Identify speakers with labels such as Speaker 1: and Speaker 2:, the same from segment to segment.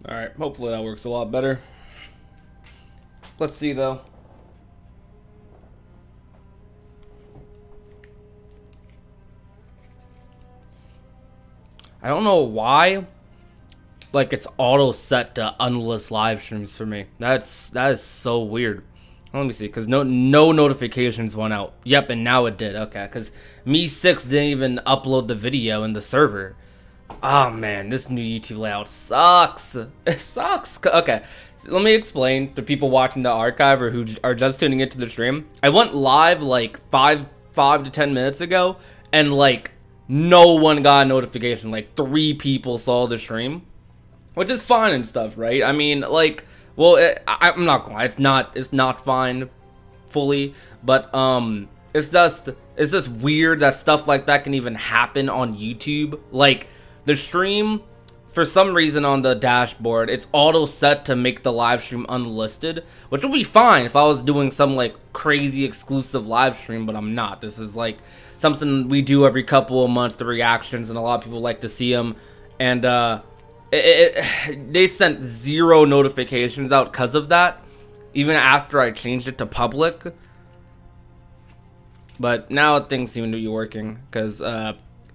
Speaker 1: Alright, hopefully that works a lot better. Let's see though. I don't know why, like, it's auto set to unlist live streams for me. That is so weird. Let me see, because no notifications went out. Yep, and now it did. Okay, because me6 didn't even upload the video in the server. Oh man, this new YouTube layout sucks. It sucks. Okay, so let me explain to people watching the archive or who are just tuning into the stream. I went live like five to 10 minutes ago, and like no one got a notification. Like 3 people saw the stream, which is fine and stuff, right? I mean, like, well, I'm not gonna lie, it's not fine fully, but it's just weird that stuff like that can even happen on YouTube. Like, the stream, for some reason on the dashboard, it's auto set to make the live stream unlisted, which would be fine if I was doing some like crazy exclusive live stream, but I'm not. This is like something we do every couple of months, the reactions, and a lot of people like to see them, and they sent 0 notifications out because of that, even after I changed it to public. But now things seem to be working, because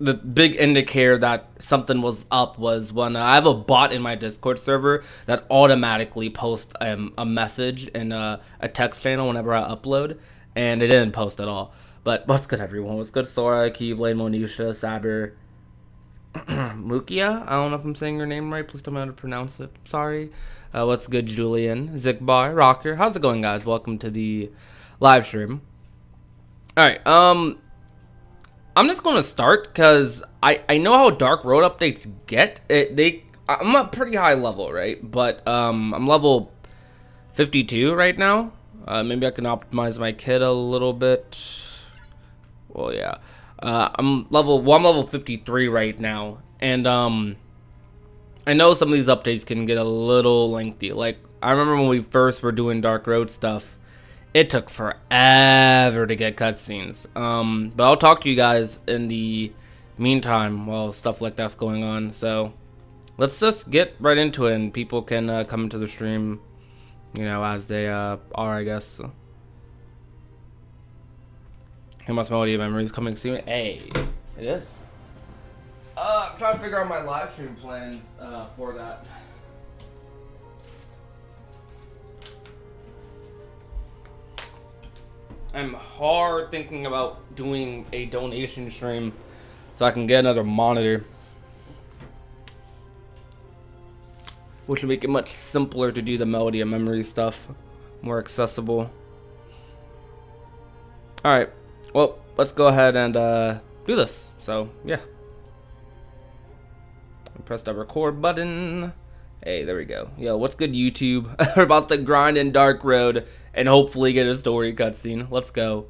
Speaker 1: the big indicator that something was up was when I have a bot in my Discord server that automatically posts a message in a text channel whenever I upload, and it didn't post at all. But what's good, everyone? What's good, Sora, Keyblade, Monisha, Saber, Mukia? I don't know if I'm saying your name right. Please tell me how to pronounce it. Sorry. What's good, Julian? Zikbar, Rocker. How's it going, guys? Welcome to the live stream. Alright, I'm just gonna start because I know how Dark Road updates get. I'm at pretty high level, right? But I'm level 52 right now. Maybe I can optimize my kit a little bit. Well, yeah. I'm level 53 right now, and I know some of these updates can get a little lengthy. Like, I remember when we first were doing Dark Road stuff, it took forever to get cutscenes. But I'll talk to you guys in the meantime while stuff like that's going on. So let's just get right into it, and people can come into the stream, you know, as they are, I guess. Hey, my Melody Memories coming soon. Hey, it is. I'm trying to figure out my live stream plans for that. I'm hard thinking about doing a donation stream so I can get another monitor, which would make it much simpler to do the Melody of Memory stuff, more accessible. Alright, well, let's go ahead and do this. So, yeah. Press the record button. Hey, there we go. Yo, what's good, YouTube? We're about to grind in Dark Road and hopefully get a story cutscene. Let's go.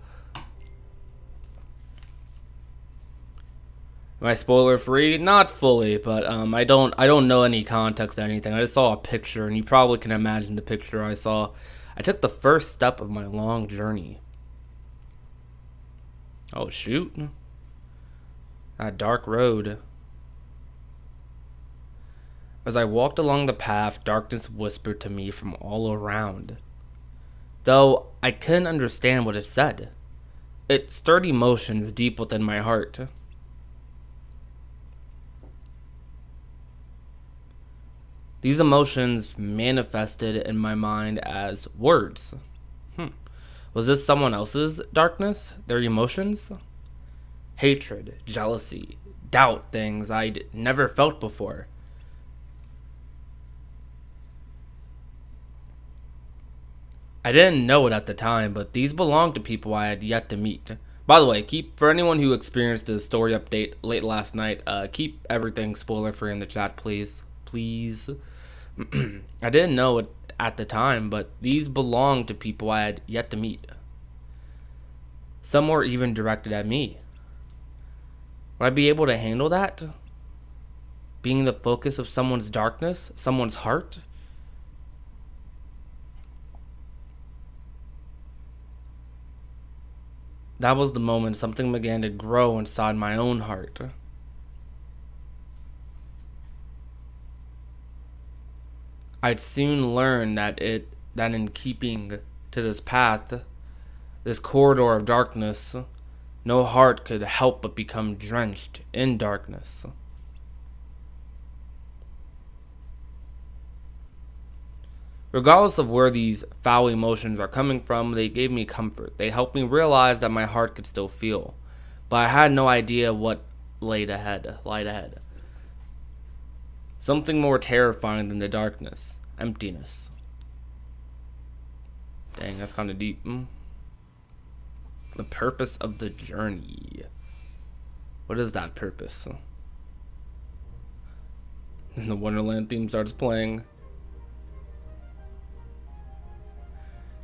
Speaker 1: Am I spoiler free? Not fully, but I don't know any context or anything. I just saw a picture, and you probably can imagine the picture I saw. I took the first step of my long journey. Oh shoot. That Dark Road. As I walked along the path, darkness whispered to me from all around. Though I couldn't understand what it said, it stirred emotions deep within my heart. These emotions manifested in my mind as words. Was this someone else's darkness? Their emotions? Hatred, jealousy, doubt, things I'd never felt before. I didn't know it at the time, but these belonged to people I had yet to meet. By the way, for anyone who experienced the story update late last night, keep everything spoiler free in the chat, please. Please. I didn't know it at the time, but these belonged to people I had yet to meet. Some were even directed at me. Would I be able to handle that? Being the focus of someone's darkness, someone's heart? That was the moment something began to grow inside my own heart. I'd soon learn that in keeping to this path, this corridor of darkness, no heart could help but become drenched in darkness. Regardless of where these foul emotions are coming from, they gave me comfort. They helped me realize that my heart could still feel, but I had no idea what lied ahead. Something more terrifying than the darkness. Emptiness. Dang, that's kind of deep. The purpose of the journey. What is that purpose? And the Wonderland theme starts playing.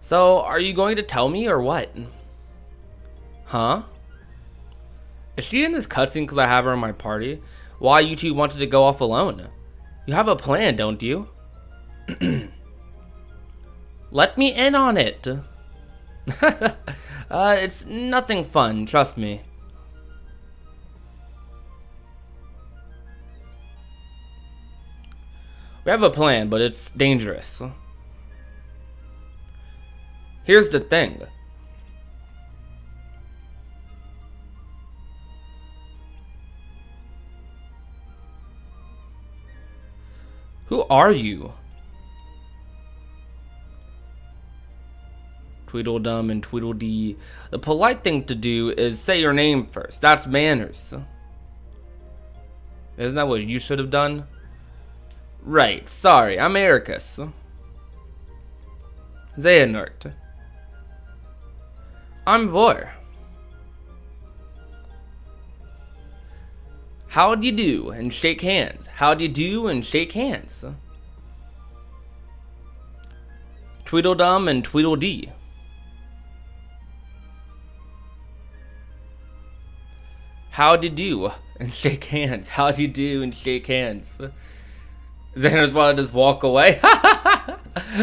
Speaker 1: So, are you going to tell me or what? Huh? Is she in this cutscene because I have her in my party? Why you two wanted to go off alone? You have a plan, don't you? Let me in on it. It's nothing fun, trust me. We have a plan, but it's dangerous. Here's the thing. Who are you? Tweedledum and Tweedledee. The polite thing to do is say your name first. That's manners. Isn't that what you should have done? Right. Sorry, I'm Ericus. Xehanort. I'm Vor. How do you do? And shake hands. How do you do? And shake hands. Tweedledum and Tweedledee. How do you do? And shake hands. How do you do? And shake hands. Xander's about to just walk away.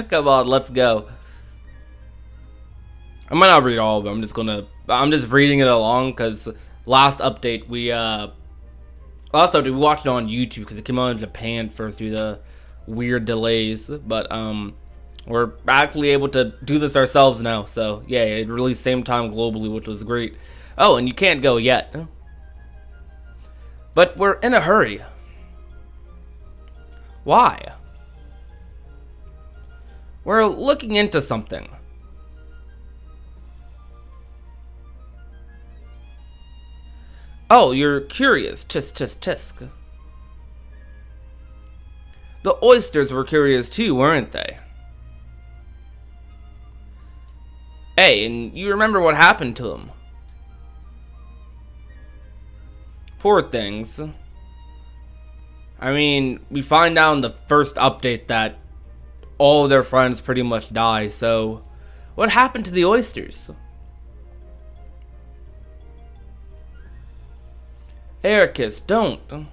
Speaker 1: Come on, let's go. I might not read all of them. I'm just reading it along because last update we watched it on YouTube because it came out in Japan first due to the weird delays. But we're actually able to do this ourselves now. So yeah, it released same time globally, which was great. Oh, and you can't go yet. But we're in a hurry. Why? We're looking into something. Oh, you're curious. Tisk, tisk, tisk. The oysters were curious too, weren't they? Hey, and you remember what happened to them? Poor things. I mean, we find out in the first update that all of their friends pretty much die, so what happened to the oysters? Ericus, don't.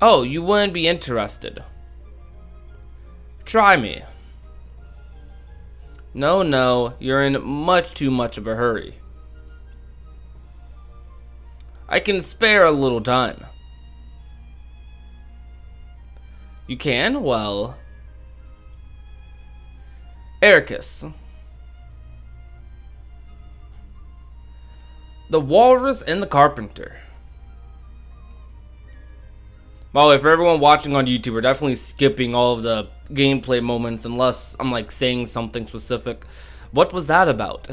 Speaker 1: Oh, you wouldn't be interested. Try me. No, you're in much too much of a hurry. I can spare a little time. You can? Well... Ericus. The Walrus and the Carpenter. By the way, for everyone watching on YouTube, we're definitely skipping all of the gameplay moments unless I'm like saying something specific. What was that about?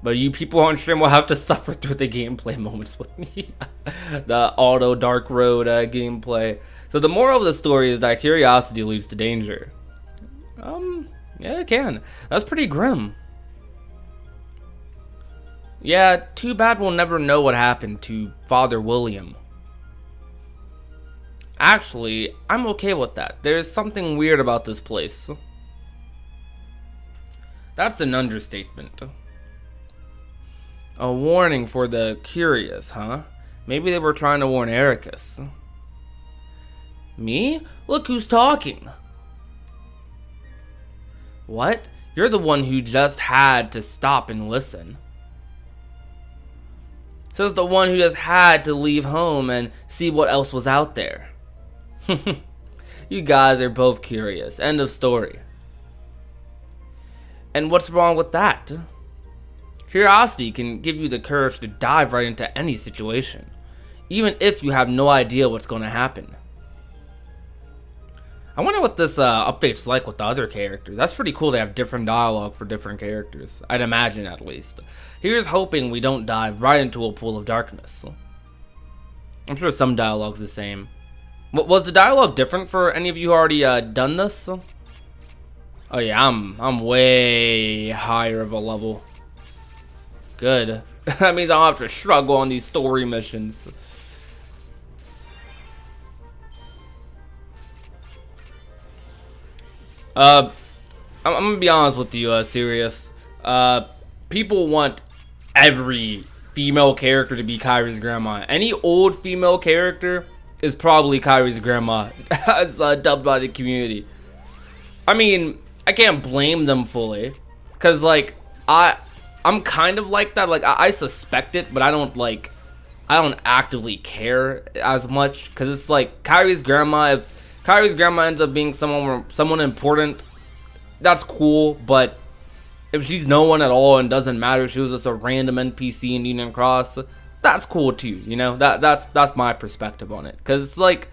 Speaker 1: But you people on stream will have to suffer through the gameplay moments with me. The auto dark road gameplay. So the moral of the story is that curiosity leads to danger. Yeah, it can. That's pretty grim. Yeah, too bad we'll never know what happened to Father William. Actually, I'm okay with that. There's something weird about this place. That's an understatement. A warning for the curious, huh? Maybe they were trying to warn Ericus. Me? Look who's talking. What? You're the one who just had to stop and listen. Says the one who just had to leave home and see what else was out there. You guys are both curious. End of story. And what's wrong with that? Curiosity can give you the courage to dive right into any situation, even if you have no idea what's going to happen. I wonder what this update's like with the other characters. That's pretty cool to have different dialogue for different characters. I'd imagine, at least. Here's hoping we don't dive right into a pool of darkness. I'm sure some dialogue's the same. Was the dialogue different for any of you who already done this? Oh yeah, I'm way higher of a level. Good. That means I don't have to struggle on these story missions. I'm gonna be honest with you, Sirius. People want every female character to be Kyrie's grandma. Any old female character is probably Kyrie's grandma, as dubbed by the community. I mean, I can't blame them fully, cause like I'm kind of like that. Like I suspect it, but I don't actively care as much, cause it's like Kyrie's grandma. If Kyrie's grandma ends up being someone important, that's cool. But if she's no one at all and doesn't matter, she was just a random NPC in Union Cross, that's cool too. You know, that's my perspective on it. Cause it's like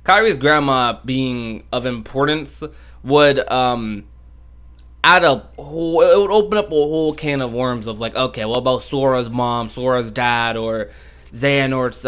Speaker 1: Kyrie's grandma being of importance would add a whole, it would open up a whole can of worms of like, okay, what about Sora's mom, Sora's dad, or Xehanort's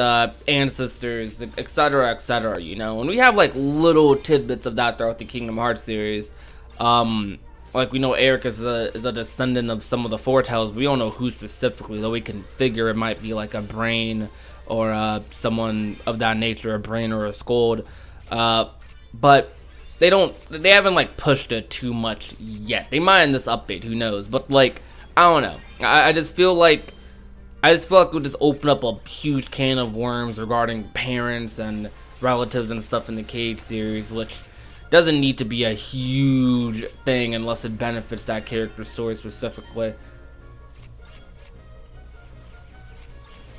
Speaker 1: ancestors, etc., you know? And we have like little tidbits of that throughout the Kingdom Hearts series. Like we know Eric is a descendant of some of the foretells. We don't know who specifically, though we can figure it might be like a brain or someone of that nature, a brain or a scold. But they haven't like pushed it too much yet. They might in this update, who knows? But like, I don't know. I just feel like it would just open up a huge can of worms regarding parents and relatives and stuff in the Cage series, which doesn't need to be a huge thing unless it benefits that character's story specifically.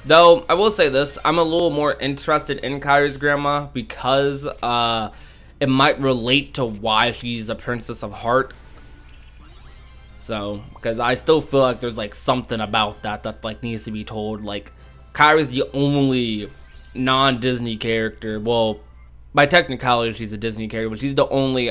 Speaker 1: Though, I will say this, I'm a little more interested in Kyrie's grandma because it might relate to why she's a princess of heart. So, because I still feel like there's like something about that like needs to be told. Like, Kyrie's the only non-Disney character, well, by technicality she's a Disney character, but she's the only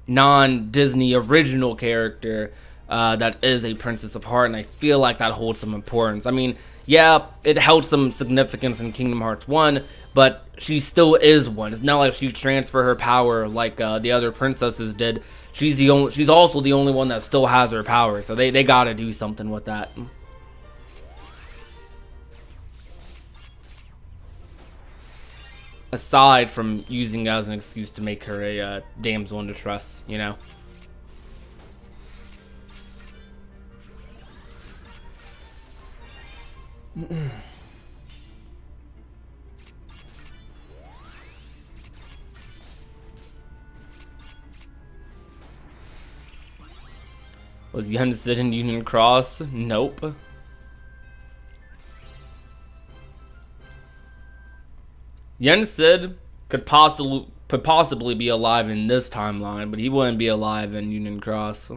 Speaker 1: non-Disney original character that is a princess of heart, and I feel like that holds some importance. I mean, yeah, it held some significance in Kingdom Hearts 1, but she still is one. It's not like she transferred her power like the other princesses did. She's also the only one that still has her power, so they gotta do something with that. Aside from using it as an excuse to make her a damsel in distress, you know? Was Yen Sid in Union Cross? Nope. Yen Sid could possibly be alive in this timeline, but he wouldn't be alive in Union Cross.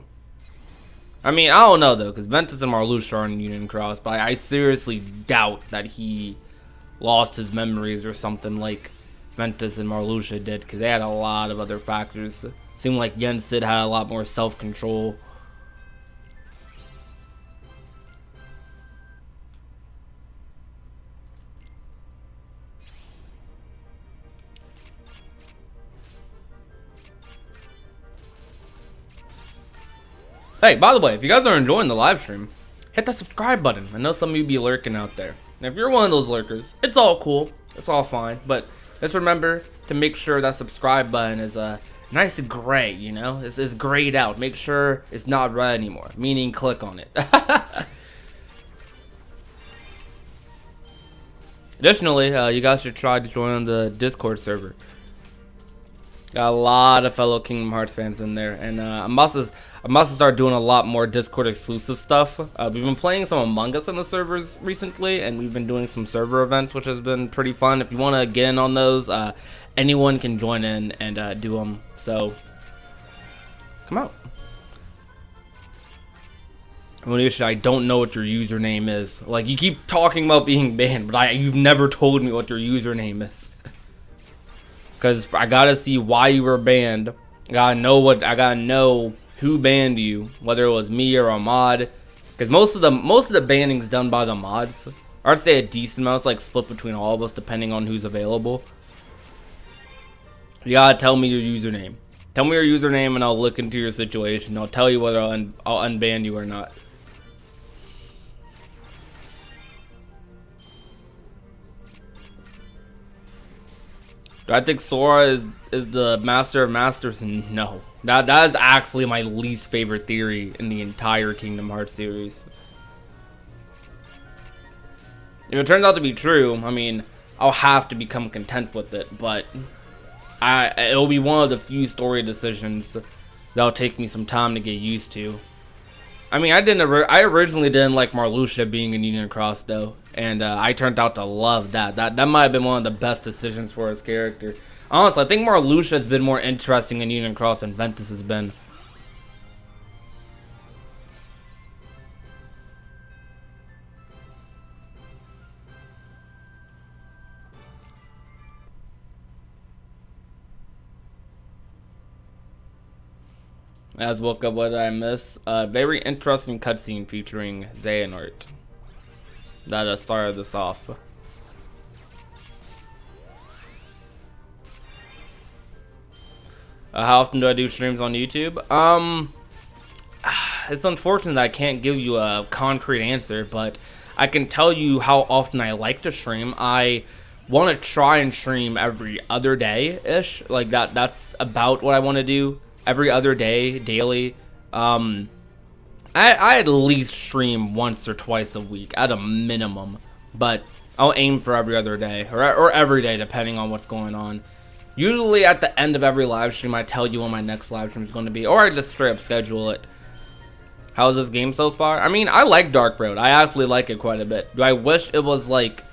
Speaker 1: I mean, I don't know though, because Ventus and Marluxia are in Union Cross, but I seriously doubt that he lost his memories or something like Ventus and Marluxia did, because they had a lot of other factors. It seemed like Yen Sid had a lot more self-control. Hey, by the way, if you guys are enjoying the live stream, hit that subscribe button. I know some of you be lurking out there. And if you're one of those lurkers, it's all cool. It's all fine. But just remember to make sure that subscribe button is nice and gray, you know? It's grayed out. Make sure it's not red anymore. Meaning click on it. Additionally, you guys should try to join the Discord server. Got a lot of fellow Kingdom Hearts fans in there, and I must start doing a lot more Discord exclusive stuff. We've been playing some Among Us on the servers recently, and we've been doing some server events, which has been pretty fun. If you want to get in on those, anyone can join in and do them. So come out. Monisha, I don't know what your username is. Like, you keep talking about being banned, but you've never told me what your username is. Because I gotta see why you were banned. I gotta know who banned you, whether it was me or a mod. Because most of the banning's done by the mods. Or I'd say a decent amount. It's like split between all of us depending on who's available. You gotta tell me your username. Tell me your username and I'll look into your situation. I'll tell you whether I'll unban you or not. Do I think Sora is the master of masters? No. That is actually my least favorite theory in the entire Kingdom Hearts series. If it turns out to be true, I mean, I'll have to become content with it, but it'll be one of the few story decisions that'll take me some time to get used to. I mean, I originally didn't like Marluxia being in Union Cross though, and I turned out to love that. That might have been one of the best decisions for his character. Honestly, I think Marluxia has been more interesting in Union Cross than Ventus has been. As woke up, what did I miss? Very interesting cutscene featuring Xehanort. That started this off. How often do I do streams on YouTube? It's unfortunate that I can't give you a concrete answer, but I can tell you how often I like to stream. I want to try and stream every other day-ish. Like that's about what I want to do. Every other day, daily. I at least stream once or twice a week at a minimum, but I'll aim for every other day or every day depending on what's going on. Usually at the end of every live stream I tell you when my next live stream is going to be, or I just straight up schedule it. How's this game so far? I mean, I like Dark Road. I actually like it quite a bit. Do I wish it was like,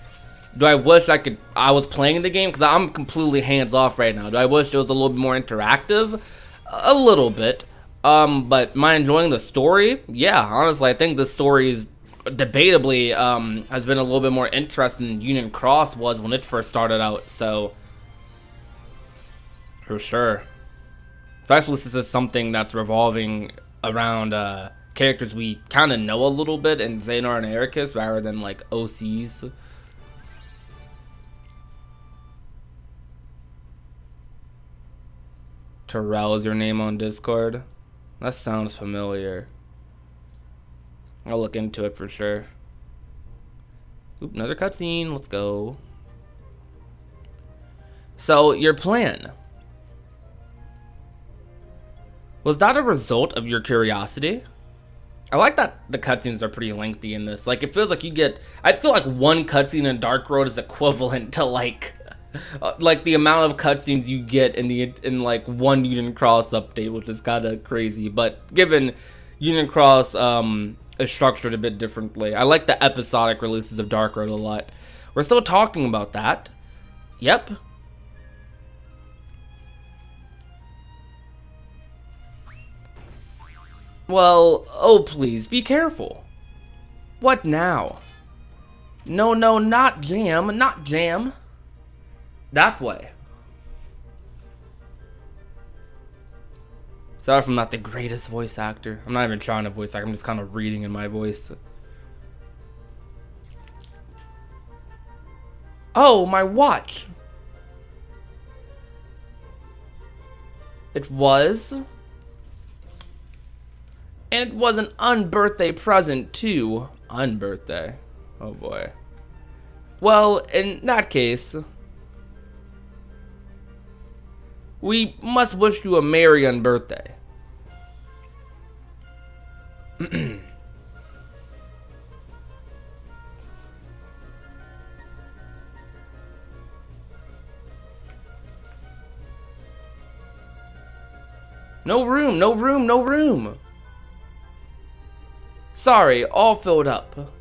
Speaker 1: do I wish I was playing the game? Because I'm completely hands off right now. Do I wish it was a little bit more interactive? A little bit. But am I enjoying the story? Yeah, honestly, I think the story is debatably has been a little bit more interesting than Union Cross was when it first started out, so for sure. Especially since it's something that's revolving around characters we kind of know a little bit in Xehanort and Ericus rather than like OCs. Terrell is your name on Discord? That sounds familiar. I'll look into it for sure. Oop, another cutscene. Let's go. So, your plan. Was that a result of your curiosity? I like that the cutscenes are pretty lengthy in this. Like, it feels like you get... I feel like one cutscene in Dark Road is equivalent to, like the amount of cutscenes you get in like one Union Cross update, which is kind of crazy. But given Union Cross is structured a bit differently, I like the episodic releases of Dark Road a lot. We're still talking about that. Yep. Well, oh please, be careful. What now? No, not jam, not jam. That way. Sorry if I'm not the greatest voice actor. I'm not even trying to voice act, I'm just kind of reading in my voice. Oh, my watch. It was. And it was an unbirthday present too. Unbirthday. Oh boy. Well, in that case, we must wish you a merry unbirthday. No room, no room, no room. Sorry, all filled up.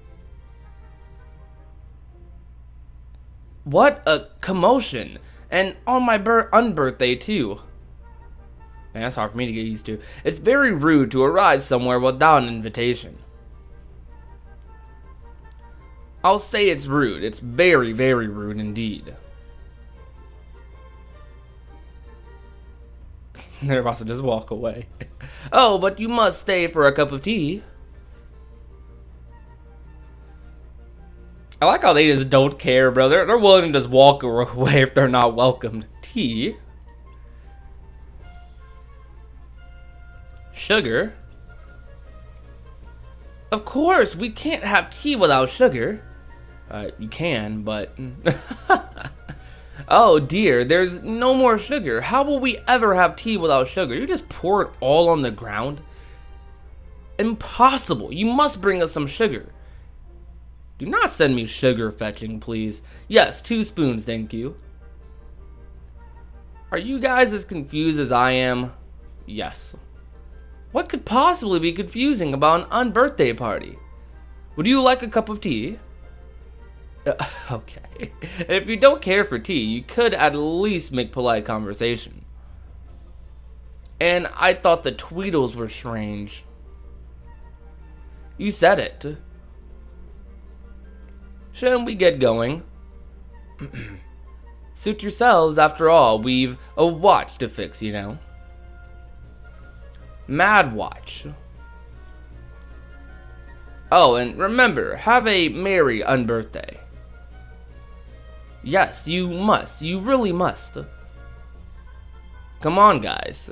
Speaker 1: What a commotion. And on my unbirthday too. Man, that's hard for me to get used to. It's very rude to arrive somewhere without an invitation. I'll say it's rude. It's very, very rude indeed. They're about to just walk away. Oh, but you must stay for a cup of tea. I like how they just don't care, bro. They're willing to just walk away if they're not welcomed. Tea? Sugar? Of course, we can't have tea without sugar. You can, but... Oh dear, there's no more sugar. How will we ever have tea without sugar? You just pour it all on the ground? Impossible. You must bring us some sugar. Do not send me sugar fetching, please. Yes, 2 spoons, thank you. Are you guys as confused as I am? Yes. What could possibly be confusing about an unbirthday party? Would you like a cup of tea? Okay. If you don't care for tea, you could at least make polite conversation. And I thought the Tweedles were strange. You said it. Shouldn't we get going? Suit yourselves, after all, we've a watch to fix, you know. Mad watch. Oh, and remember, have a merry unbirthday. Yes, you must. You really must. Come on, guys.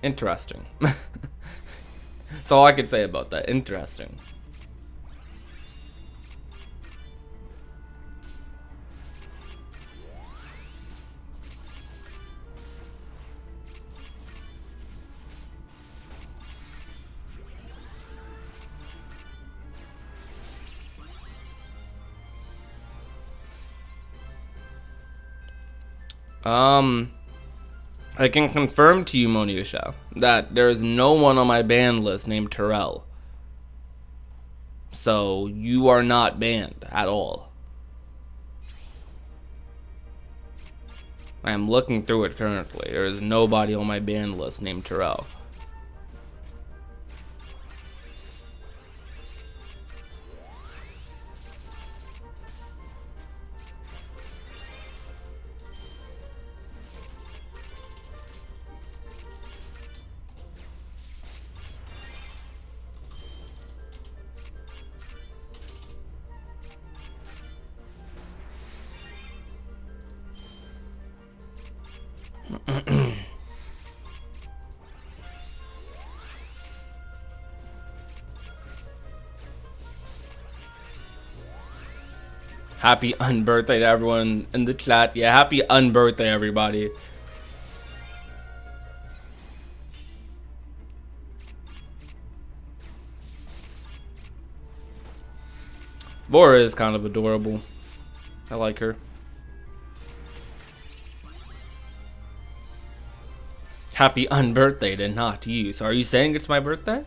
Speaker 1: Interesting. That's all I could say about that. Interesting. I can confirm to you, Monisha, that there is no one on my banned list named Terrell. So, you are not banned at all. I am looking through it currently. There is nobody on my banned list named Terrell. Happy unbirthday to everyone in the chat. Yeah, happy unbirthday, everybody. Vora is kind of adorable. I like her. Happy unbirthday to not you. So are you saying it's my birthday?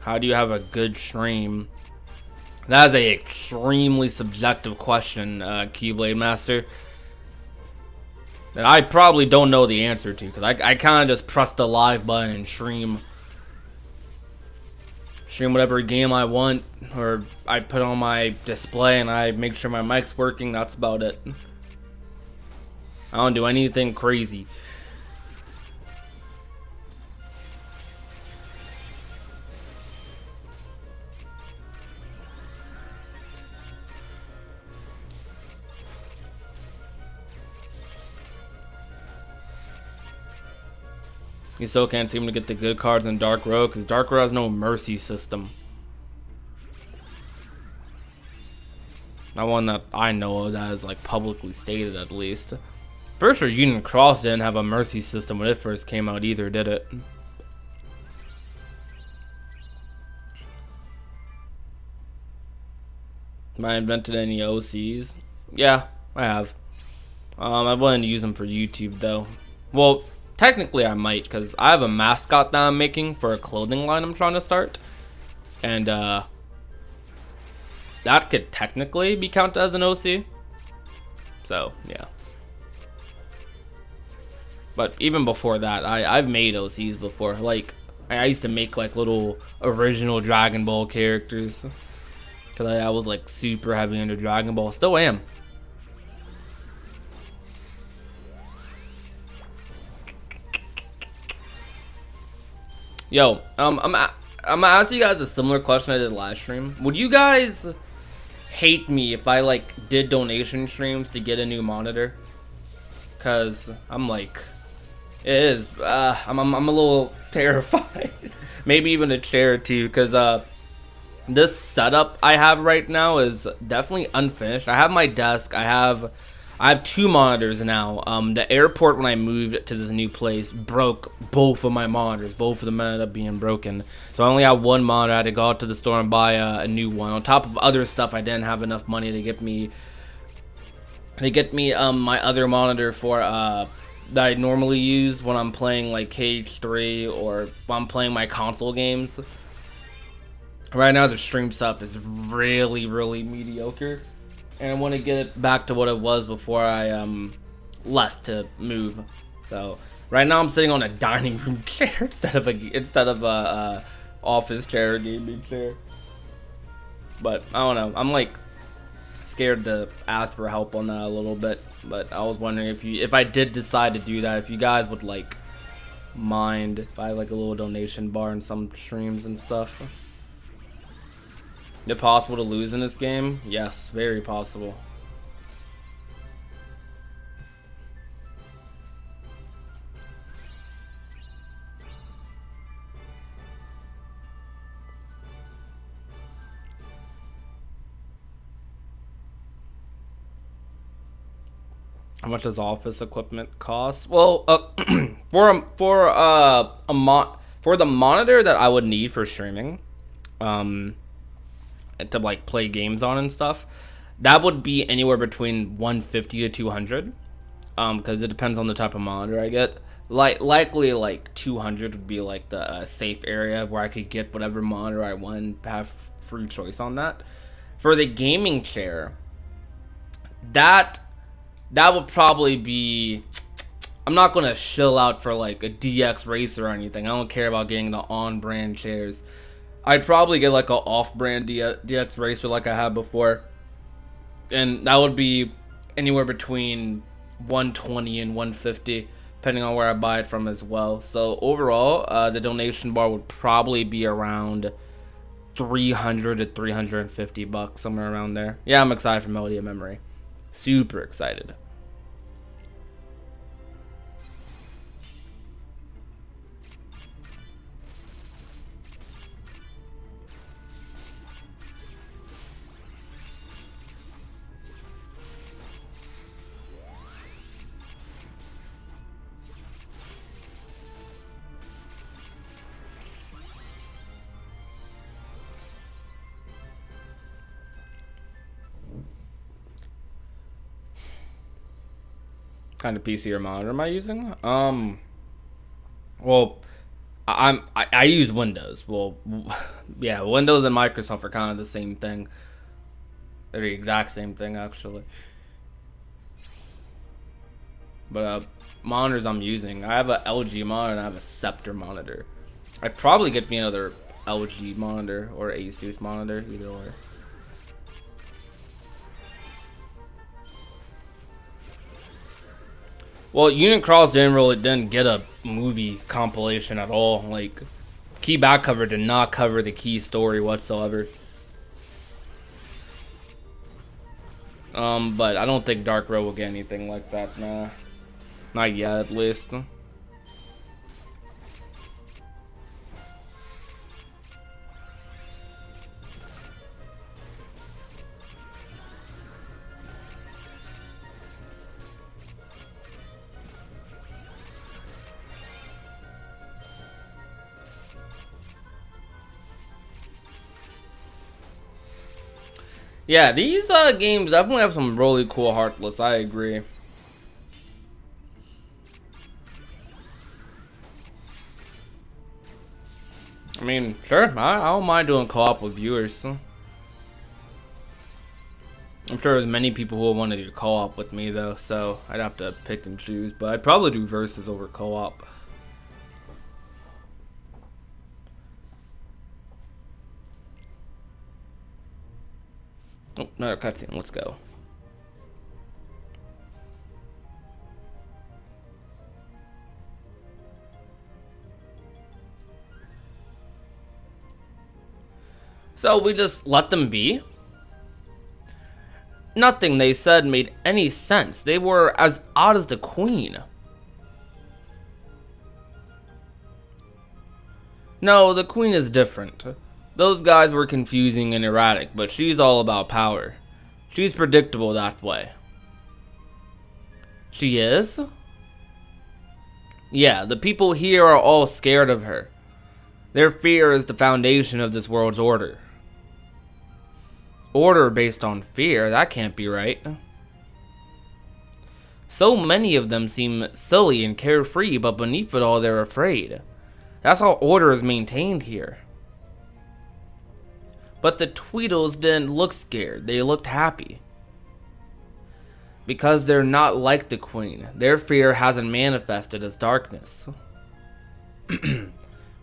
Speaker 1: How do you have a good stream? That is a extremely subjective question, Keyblade Master. That I probably don't know the answer to, because I kind of just press the live button and stream whatever game I want, or I put on my display and I make sure my mic's working. That's about it. I don't do anything crazy. You still can't seem to get the good cards in Dark Road because Dark Road has no mercy system. Not one that I know of that is like publicly stated, at least. Pretty sure Union Cross didn't have a mercy system when it first came out either, did it? Have I invented any OCs? Yeah, I have. I wouldn't use them for YouTube though. Well, technically I might, because I have a mascot that I'm making for a clothing line I'm trying to start. And that could technically be counted as an OC. So, yeah. But even before that, I've made OCs before. Like, I used to make like little original Dragon Ball characters. Because I was like super heavy into Dragon Ball. Still am. Yo, I'm gonna ask you guys a similar question I did last stream. Would you guys hate me if I like did donation streams to get a new monitor? Cause I'm like, it is. I'm a little terrified. Maybe even a chair too. Cause this setup I have right now is definitely unfinished. I have my desk. I have 2 monitors now. The airport, when I moved to this new place, broke both of my monitors. Both of them ended up being broken. So I only have 1 monitor. I had to go out to the store and buy a new one. On top of other stuff, I didn't have enough money to get me my other monitor for that I normally use when I'm playing like KH3 or when I'm playing my console games. Right now the stream setup is really mediocre. And I want to get it back to what it was before I left to move. So right now I'm sitting on a dining room chair instead of a office chair or gaming chair. But I don't know. I'm like scared to ask for help on that a little bit. But I was wondering if I did decide to do that, if you guys would like mind if I like a little donation bar in some streams and stuff. Is it possible to lose in this game? Yes, very possible. How much does office equipment cost? Well, for the monitor that I would need for streaming, to like play games on and stuff, that would be anywhere between 150 to 200, because it depends on the type of monitor I get. Likely like 200 would be like the safe area where I could get whatever monitor I want and have free choice on that. For the gaming chair, that would probably be, I'm not gonna shill out for like a DX Racer or anything. I don't care about getting the on-brand chairs. I'd probably get like a off-brand DX Racer like I had before, and that would be anywhere between 120 and 150, depending on where I buy it from as well. So overall, the donation bar would probably be around 300 to 350 bucks, somewhere around there. Yeah, I'm excited for Melody of Memory. Super excited. Kind of PC or monitor am I using? Well, I use Windows. Well, yeah, Windows and Microsoft are kind of the same thing. They're the exact same thing, actually. But monitors I'm using, I have a LG monitor and I have a Scepter monitor. I'd probably get me another LG monitor or Asus monitor, either or. Well, Union Cross didn't get a movie compilation at all. Like, key back cover did not cover the key story whatsoever. But I don't think Dark Row will get anything like that, nah. Not yet, at least. Yeah, these games definitely have some really cool Heartless. I agree. I mean, sure, I don't mind doing co-op with viewers. So. I'm sure there's many people who will want to do co-op with me though, so I'd have to pick and choose. But I'd probably do versus over co-op. Oh, another cutscene. Let's go. So we just let them be? Nothing they said made any sense. They were as odd as the Queen. No, the Queen is different. Those guys were confusing and erratic, but she's all about power. She's predictable that way. She is? Yeah, the people here are all scared of her. Their fear is the foundation of this world's order. Order based on fear? That can't be right. So many of them seem silly and carefree, but beneath it all they're afraid. That's how order is maintained here. But the Tweedles didn't look scared, they looked happy. Because they're not like the Queen. Their fear hasn't manifested as darkness.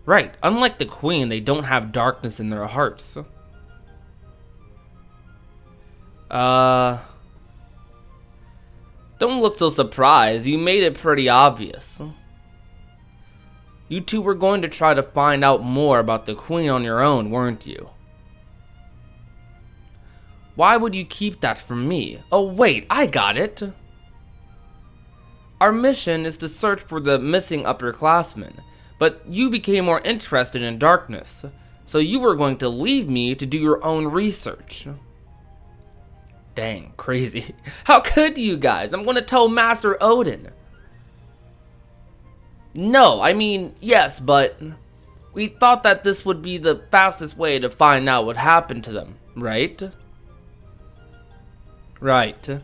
Speaker 1: Right, unlike the Queen, they don't have darkness in their hearts. Don't look so surprised, you made it pretty obvious. You two were going to try to find out more about the Queen on your own, weren't you? Why would you keep that from me? Oh wait, I got it! Our mission is to search for the missing upperclassmen, but you became more interested in darkness, so you were going to leave me to do your own research. Dang, crazy. How could you guys? I'm going to tell Master Odin. No, I mean, yes, but we thought that this would be the fastest way to find out what happened to them, right? Right.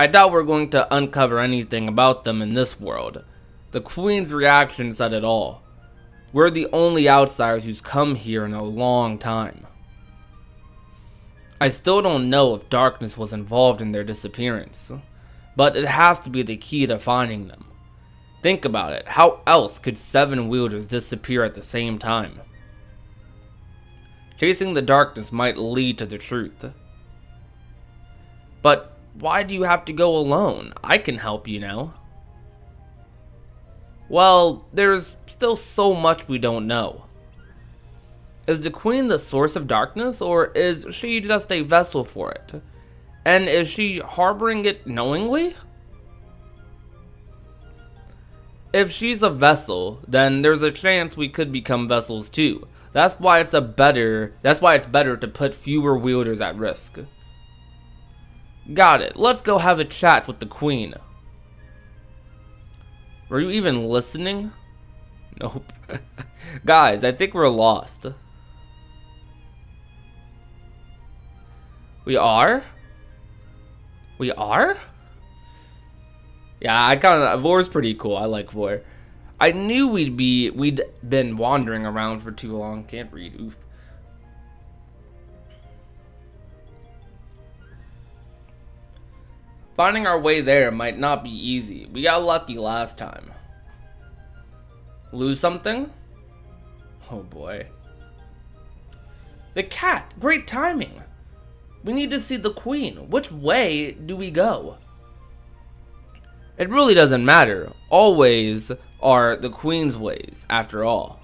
Speaker 1: I doubt we're going to uncover anything about them in this world. The Queen's reaction said it all. We're the only outsiders who's come here in a long time. I still don't know if darkness was involved in their disappearance, but it has to be the key to finding them. Think about it, how else could 7 wielders disappear at the same time? Chasing the darkness might lead to the truth. But why do you have to go alone? I can help you now. Well, there's still so much we don't know. Is the Queen the source of darkness, or is she just a vessel for it? And is she harboring it knowingly? If she's a vessel, then there's a chance we could become vessels too. That's why it's better to put fewer wielders at risk. Got it. Let's go have a chat with the Queen. Were you even listening? Nope. Guys, I think we're lost. We are? We are? Yeah, Vor's pretty cool. I like Vor. I knew we'd been wandering around for too long. Can't read. Oof. Finding our way there might not be easy. We got lucky last time. Lose something? Oh boy. The cat! Great timing! We need to see the Queen. Which way do we go? It really doesn't matter. All ways are the Queen's ways, after all.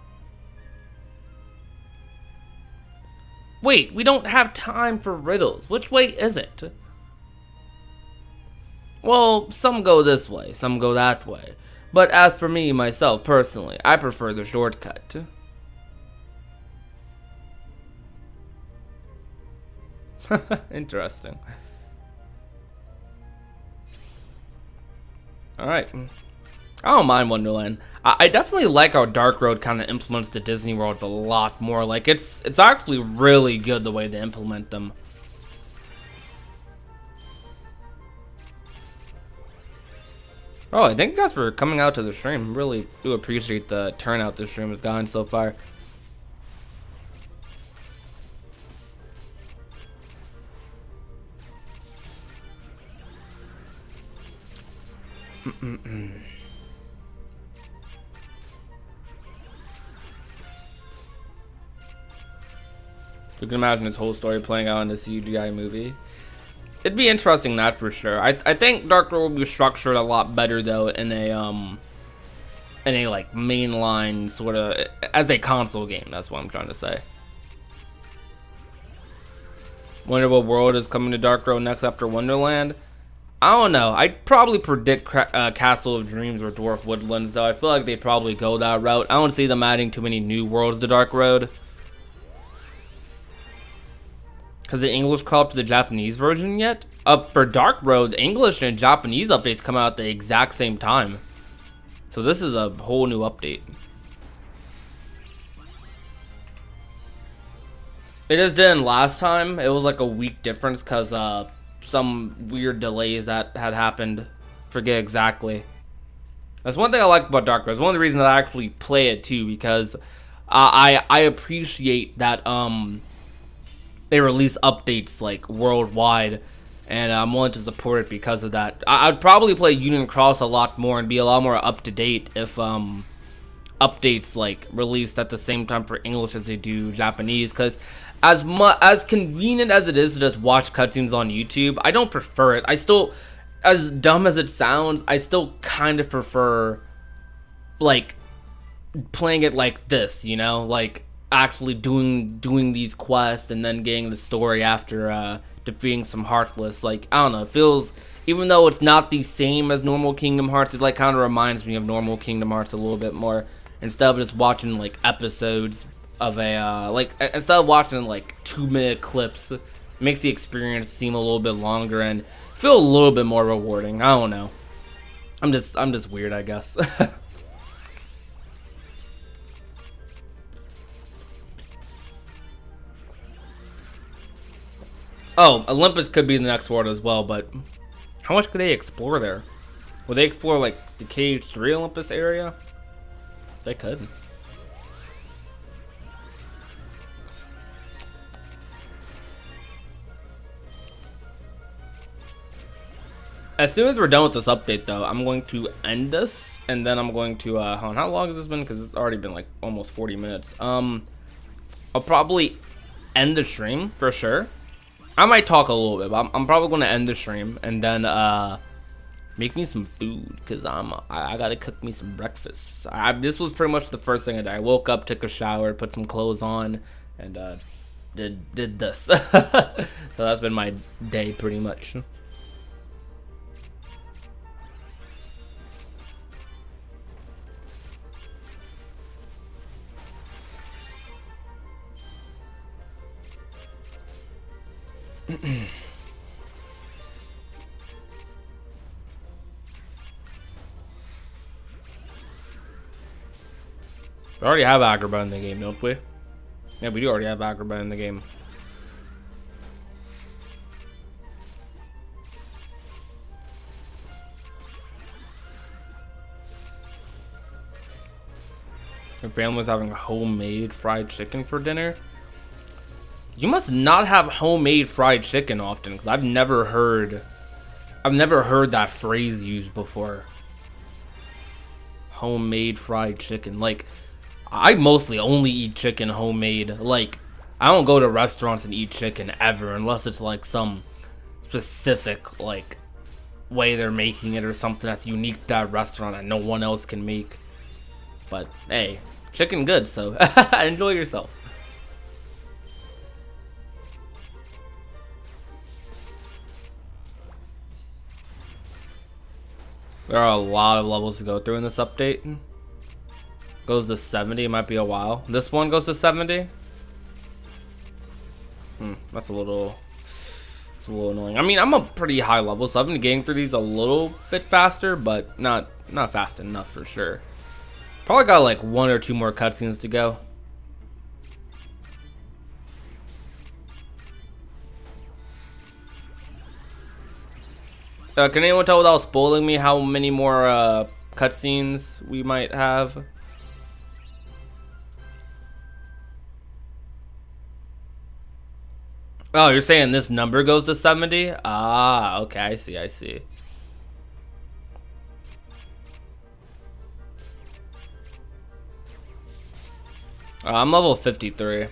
Speaker 1: Wait, we don't have time for riddles. Which way is it? Well, some go this way, some go that way. But as for me, myself, personally, I prefer the shortcut. Interesting. Alright. I don't mind Wonderland. I definitely like how Dark Road kind of implements the Disney worlds a lot more. Like, it's actually really good the way they implement them. Oh, I thank you guys for coming out to the stream. Really do appreciate the turnout this stream has gotten so far. You can imagine this whole story playing out in a CGI movie. It'd be interesting, that for sure. I think Dark Road will be structured a lot better though in a like mainline sort of as a console game. That's what I'm trying to say. Wonder what world is coming to Dark Road next after Wonderland. I don't know. I'd probably predict Castle of Dreams or Dwarf Woodlands though. I feel like they'd probably go that route. I don't see them adding too many new worlds to Dark Road. Because the English caught up to the Japanese version yet? For Dark Road, English and Japanese updates come out at the exact same time. So this is a whole new update. It just didn't last time. It was like a week difference because some weird delays that had happened. Forget exactly. That's one thing I like about Dark Road. It's one of the reasons I actually play it too, because I appreciate that they release updates like worldwide, and I'm willing to support it because of that. I'd probably play Union Cross a lot more and be a lot more up to date if updates like released at the same time for English as they do Japanese. Because as convenient as it is to just watch cutscenes on YouTube, I don't prefer it. I still, as dumb as it sounds, I still kind of prefer like playing it like this, you know, like actually doing these quests and then getting the story after defeating some Heartless. Like, I don't know, it feels, even though it's not the same as normal Kingdom Hearts, it like kind of reminds me of normal Kingdom Hearts a little bit more, instead of just watching like episodes of a like, instead of watching like 2-minute clips. It makes the experience seem a little bit longer and feel a little bit more rewarding. I don't know, I'm just weird, I guess. Oh, Olympus could be the next world as well, but how much could they explore there? Will they explore like the KH3 Olympus area? They could. As soon as we're done with this update though, I'm going to end this, and then I'm going to hold on, how long has this been? Because it's already been like almost 40 minutes. I'll probably end the stream for sure. I might talk a little bit, but I'm probably going to end the stream and then make me some food, because I gotta cook me some breakfast. This was pretty much the first thing I did. I woke up, took a shower, put some clothes on, and did this. So that's been my day pretty much. We already have Agrabah in the game, don't we? Yeah, we do already have Agrabah in the game. Your family's having homemade fried chicken for dinner? You must not have homemade fried chicken often, because I've never heard that phrase used before. Homemade fried chicken. Like, I mostly only eat chicken homemade. Like, I don't go to restaurants and eat chicken ever, unless it's like some specific like way they're making it or something that's unique to that restaurant that no one else can make. But hey, chicken good, so enjoy yourself. There are a lot of levels to go through in this update. Goes to 70, it might be a while. This one goes to 70. That's a little annoying. I mean, I'm a pretty high level, so I've been getting through these a little bit faster, but not fast enough for sure. Probably got like 1 or 2 more cutscenes to go. Can anyone tell without spoiling me how many more cutscenes we might have? Oh, you're saying this number goes to 70? Ah, okay, I see, I see. I'm level 53.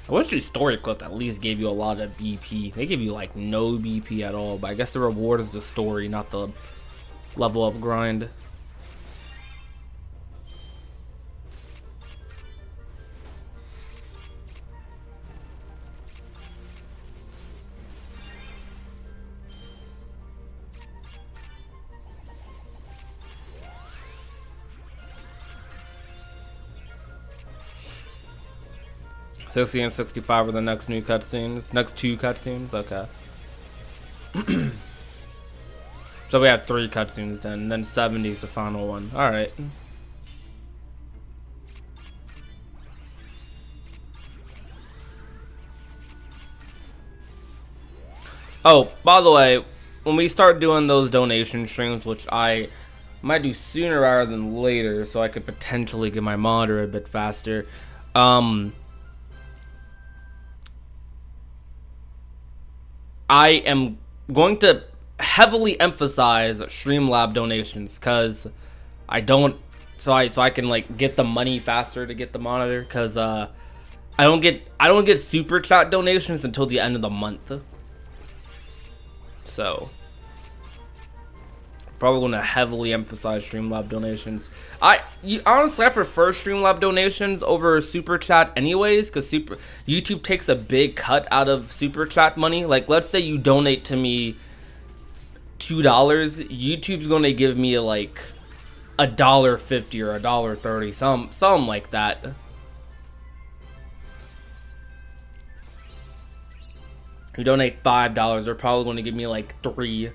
Speaker 1: I wish the story quest at least gave you a lot of BP. They give you like no BP at all, but I guess the reward is the story, not the level up grind. '60 and 65 are the next new cutscenes. Next two cutscenes? Okay. So we have 3 cutscenes then 70 is the final one. Alright. Oh, by the way, when we start doing those donation streams, which I might do sooner rather than later, so I could potentially get my monitor a bit faster, I am going to heavily emphasize Streamlab donations because I don't, so I can like get the money faster to get the monitor, because I don't get super chat donations until the end of the month. So probably going to heavily emphasize Streamlab donations. Honestly, I prefer Streamlab donations over super chat anyways, because YouTube takes a big cut out of super chat money. Like, let's say you donate to me $2, YouTube's going to give me like $1.50 or $1.30, something like that. You donate $5, they're probably going to give me like $3.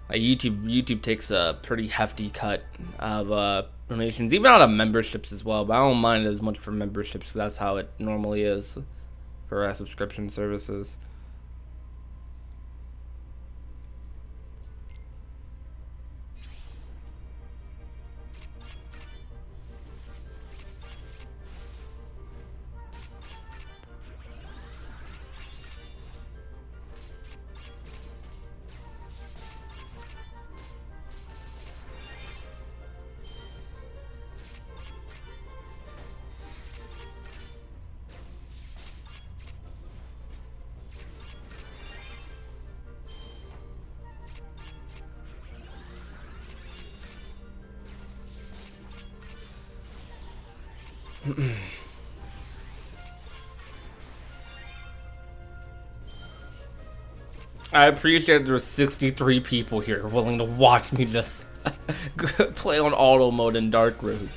Speaker 1: Like YouTube takes a pretty hefty cut of donations, even out of memberships as well. But I don't mind it as much for memberships, because that's how it normally is for subscription services. I appreciate there's 63 people here willing to watch me just play on auto mode in Dark Road.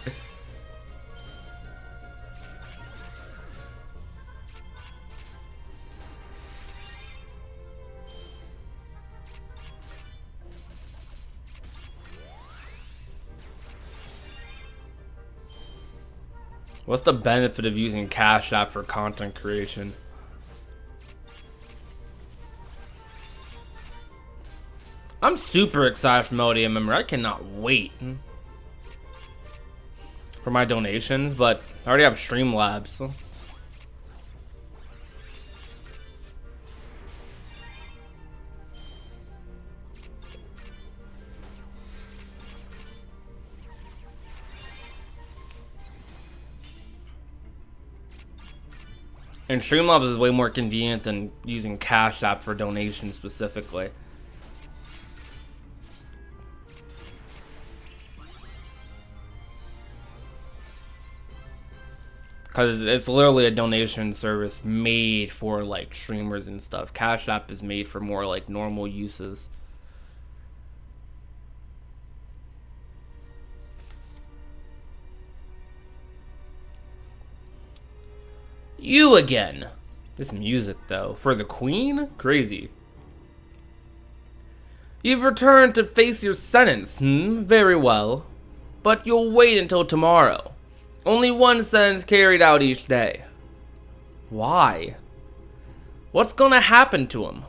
Speaker 1: What's the benefit of using Cash App for content creation? I'm super excited for Melody Member. I cannot wait for my donations, but I already have Streamlabs. So. And Streamlabs is way more convenient than using Cash App for donations specifically. Because it's literally a donation service made for like streamers and stuff. Cash App is made for more like normal uses. You again. This music though, for the Queen? Crazy. You've returned to face your sentence, Very well. But you'll wait until tomorrow. Only one sentence carried out each day. Why? What's gonna happen to him?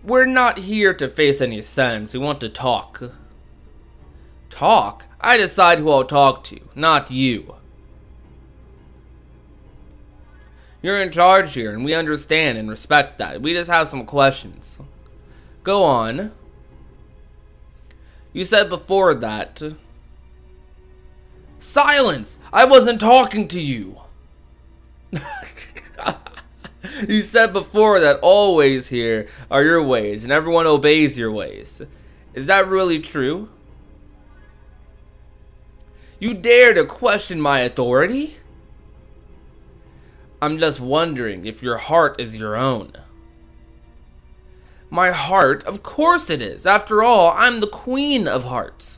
Speaker 1: We're not here to face any sentence. We want to talk. Talk? I decide who I'll talk to, not you. You're in charge here, and we understand and respect that. We just have some questions. Go on. You said before that... Silence! I wasn't talking to you! You said before that all ways here are your ways, and everyone obeys your ways. Is that really true? You dare to question my authority? I'm just wondering if your heart is your own. My heart? Of course it is. After all, I'm the queen of hearts.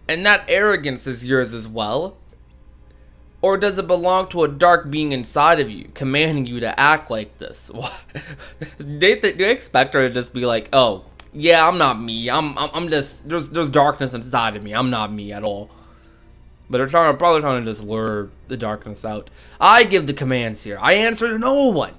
Speaker 1: And that arrogance is yours as well? Or does it belong to a dark being inside of you, commanding you to act like this? Do they expect her to just be like, oh, yeah, I'm not me. I'm just, there's darkness inside of me. I'm not me at all. But they're probably trying to just lure the darkness out. I give the commands here. I answer to no one.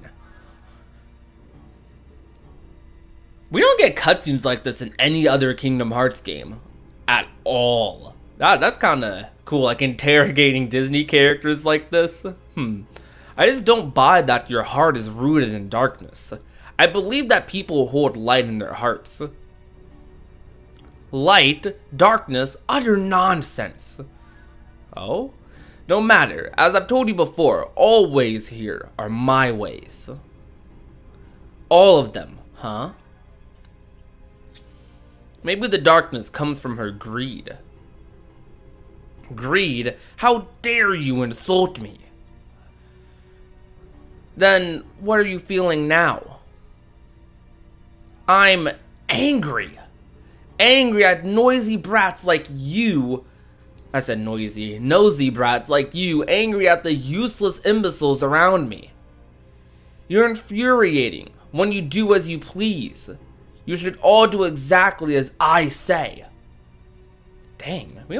Speaker 1: We don't get cutscenes like this in any other Kingdom Hearts game. At all. That's kind of cool, like interrogating Disney characters like this. I just don't buy that your heart is rooted in darkness. I believe that people hold light in their hearts. Light, darkness, utter nonsense. Oh? No matter. As I've told you before, all ways here are my ways. All of them, huh? Maybe the darkness comes from her greed. Greed? How dare you insult me? Then, what are you feeling now? I'm angry. Angry at noisy brats like you. I said noisy. Nosy brats like you. Angry at the useless imbeciles around me. You're infuriating when you do as you please. You should all do exactly as I say. Dang, we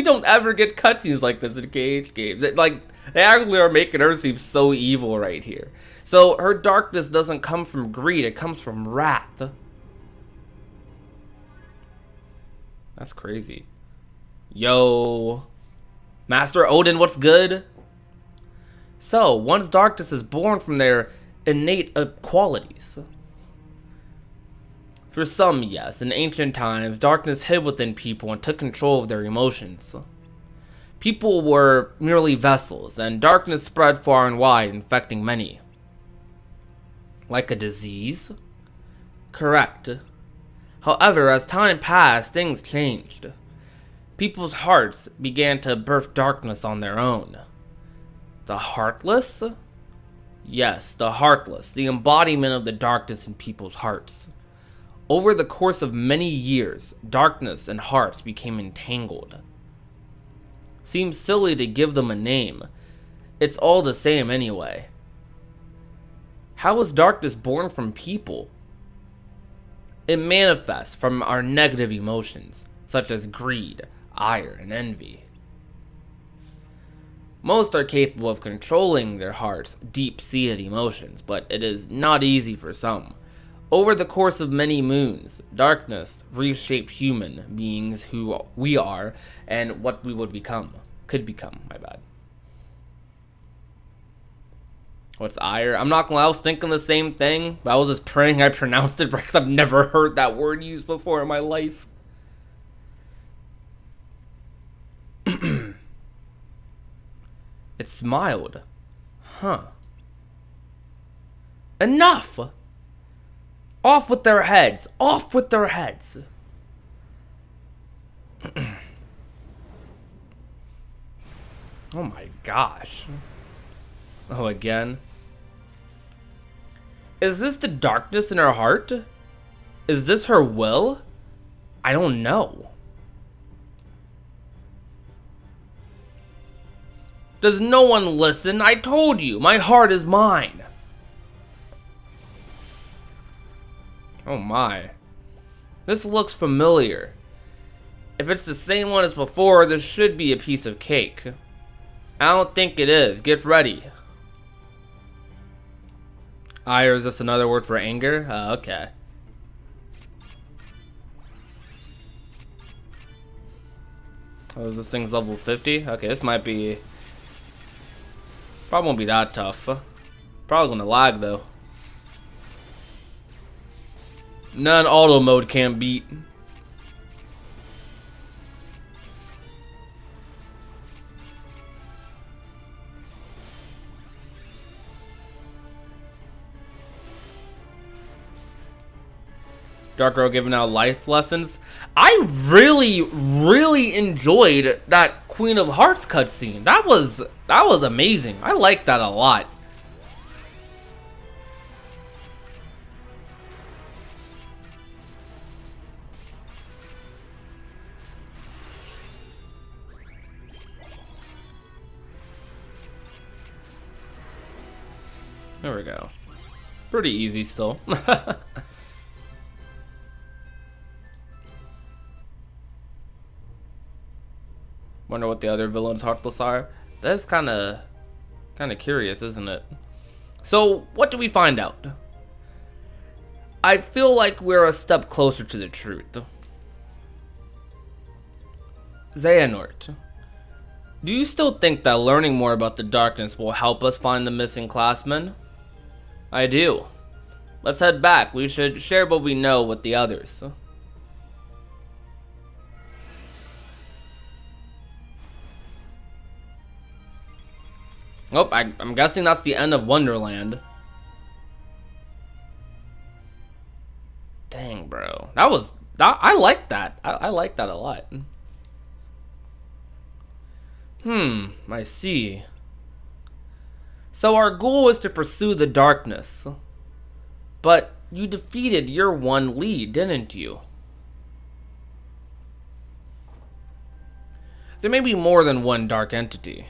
Speaker 1: don't ever get cutscenes like this in KH games. They actually are making her seem so evil right here. So her darkness doesn't come from greed, it comes from wrath. That's crazy. Yo, Master Odin, what's good? So, one's darkness is born from their innate qualities. For some, yes, in ancient times, darkness hid within people and took control of their emotions. People were merely vessels, and darkness spread far and wide, infecting many. Like a disease? Correct. However, as time passed, things changed. People's hearts began to birth darkness on their own. The heartless? Yes, the heartless, the embodiment of the darkness in people's hearts. Over the course of many years, darkness and hearts became entangled. Seems silly to give them a name. It's all the same anyway. How was darkness born from people? It manifests from our negative emotions, such as greed, ire, and envy. Most are capable of controlling their heart's deep-seated emotions, but it is not easy for some. Over the course of many moons, darkness reshaped human beings who we are and what we would become. Could become, my bad. What's ire? I'm not gonna lie, I was thinking the same thing, but I was just praying I pronounced it because I've never heard that word used before in my life. It smiled. Huh. Enough! Off with their heads! Off with their heads! Oh my gosh. Oh, again? Is this the darkness in her heart? Is this her will? I don't know. Does no one listen? I told you, my heart is mine. Oh my. This looks familiar. If it's the same one as before, this should be a piece of cake. I don't think it is. Get ready. Ire, is this another word for anger? Okay. Oh, this thing's level 50? Okay, this might be... Probably won't be that tough. Probably gonna lag, though. None auto mode can't beat. Dark Girl giving out life lessons. I really enjoyed that Queen of Hearts cutscene. That was amazing. I like that a lot. There we go. Pretty easy still. Wonder what the other villains heartless are. That's kind of curious, isn't it? So, what do we find out? I feel like we're a step closer to the truth. Xehanort, do you still think that learning more about the darkness will help us find the missing classmen? I do. Let's head back. We should share what we know with the others. Oh, I'm guessing that's the end of Wonderland. Dang, bro. I like that. I like that a lot. I see. So our goal is to pursue the darkness. But you defeated your one lead, didn't you? There may be more than one dark entity.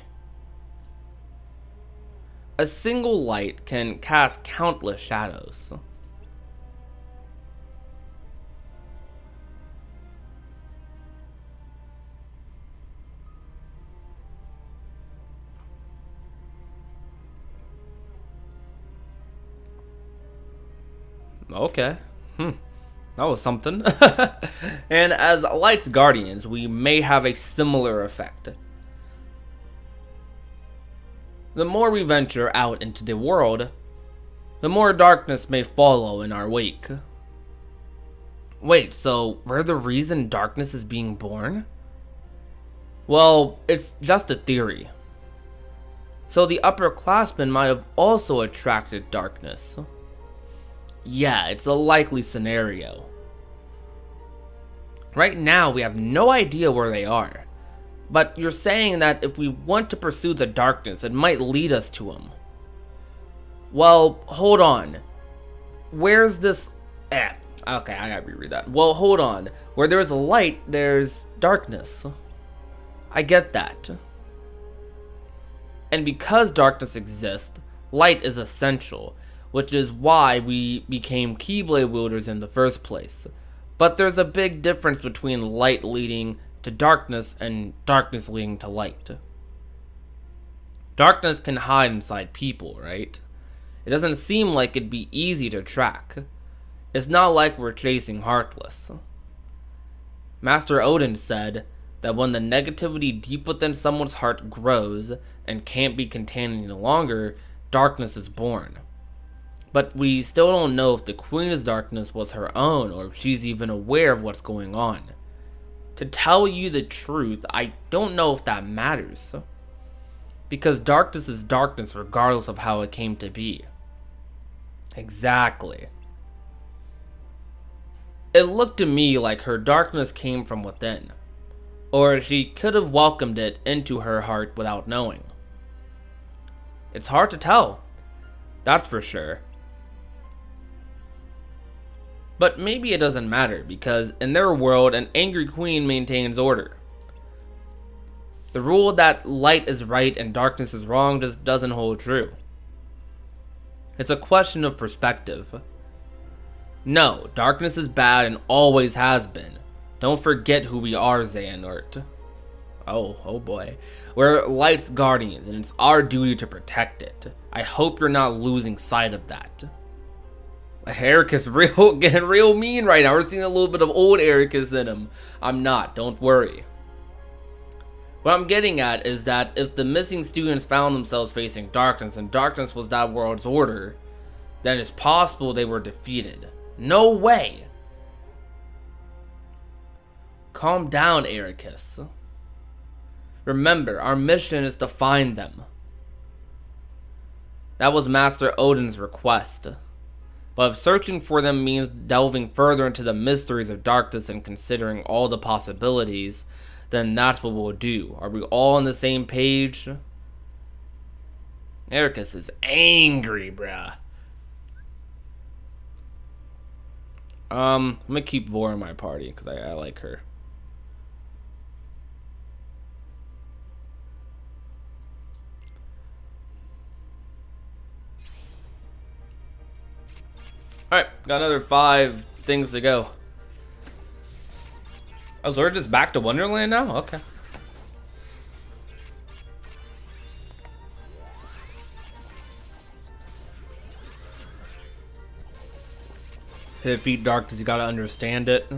Speaker 1: A single light can cast countless shadows. Okay. That was something. And as Light's guardians, we may have a similar effect. The more we venture out into the world, the more darkness may follow in our wake. Wait, so we're the reason darkness is being born? Well, it's just a theory. So the upperclassmen might have also attracted darkness. Yeah, it's a likely scenario. Right now, we have no idea where they are. But you're saying that if we want to pursue the darkness, it might lead us to them. Well, hold on. Where's this... Okay, I gotta reread that. Well, hold on. Where there's a light, there's darkness. I get that. And because darkness exists, light is essential, which is why we became Keyblade wielders in the first place. But there's a big difference between light leading to darkness and darkness leading to light. Darkness can hide inside people, right? It doesn't seem like it'd be easy to track. It's not like we're chasing Heartless. Master Odin said that when the negativity deep within someone's heart grows and can't be contained any longer, darkness is born. But we still don't know if the Queen's darkness was her own or if she's even aware of what's going on. To tell you the truth, I don't know if that matters. Because darkness is darkness regardless of how it came to be. Exactly. It looked to me like her darkness came from within. Or she could have welcomed it into her heart without knowing. It's hard to tell. That's for sure. But maybe it doesn't matter, because in their world, an angry queen maintains order. The rule that light is right and darkness is wrong just doesn't hold true. It's a question of perspective. No, darkness is bad and always has been. Don't forget who we are, Xehanort. Oh boy. We're Light's guardians, and it's our duty to protect it. I hope you're not losing sight of that. Eric is getting real mean right now. We're seeing a little bit of old Ericus in him. I'm not, don't worry. What I'm getting at is that if the missing students found themselves facing darkness, and darkness was that world's order, then it's possible they were defeated. No way! Calm down, Ericus. Remember, our mission is to find them. That was Master Odin's request. But if searching for them means delving further into the mysteries of darkness and considering all the possibilities, then that's what we'll do. Are we all on the same page? Ericus is angry, bruh. I'm gonna keep Vor in my party because I like her. Alright, got another 5 things to go. Oh, so we're just back to Wonderland now? Okay. To defeat darkness, you gotta understand it.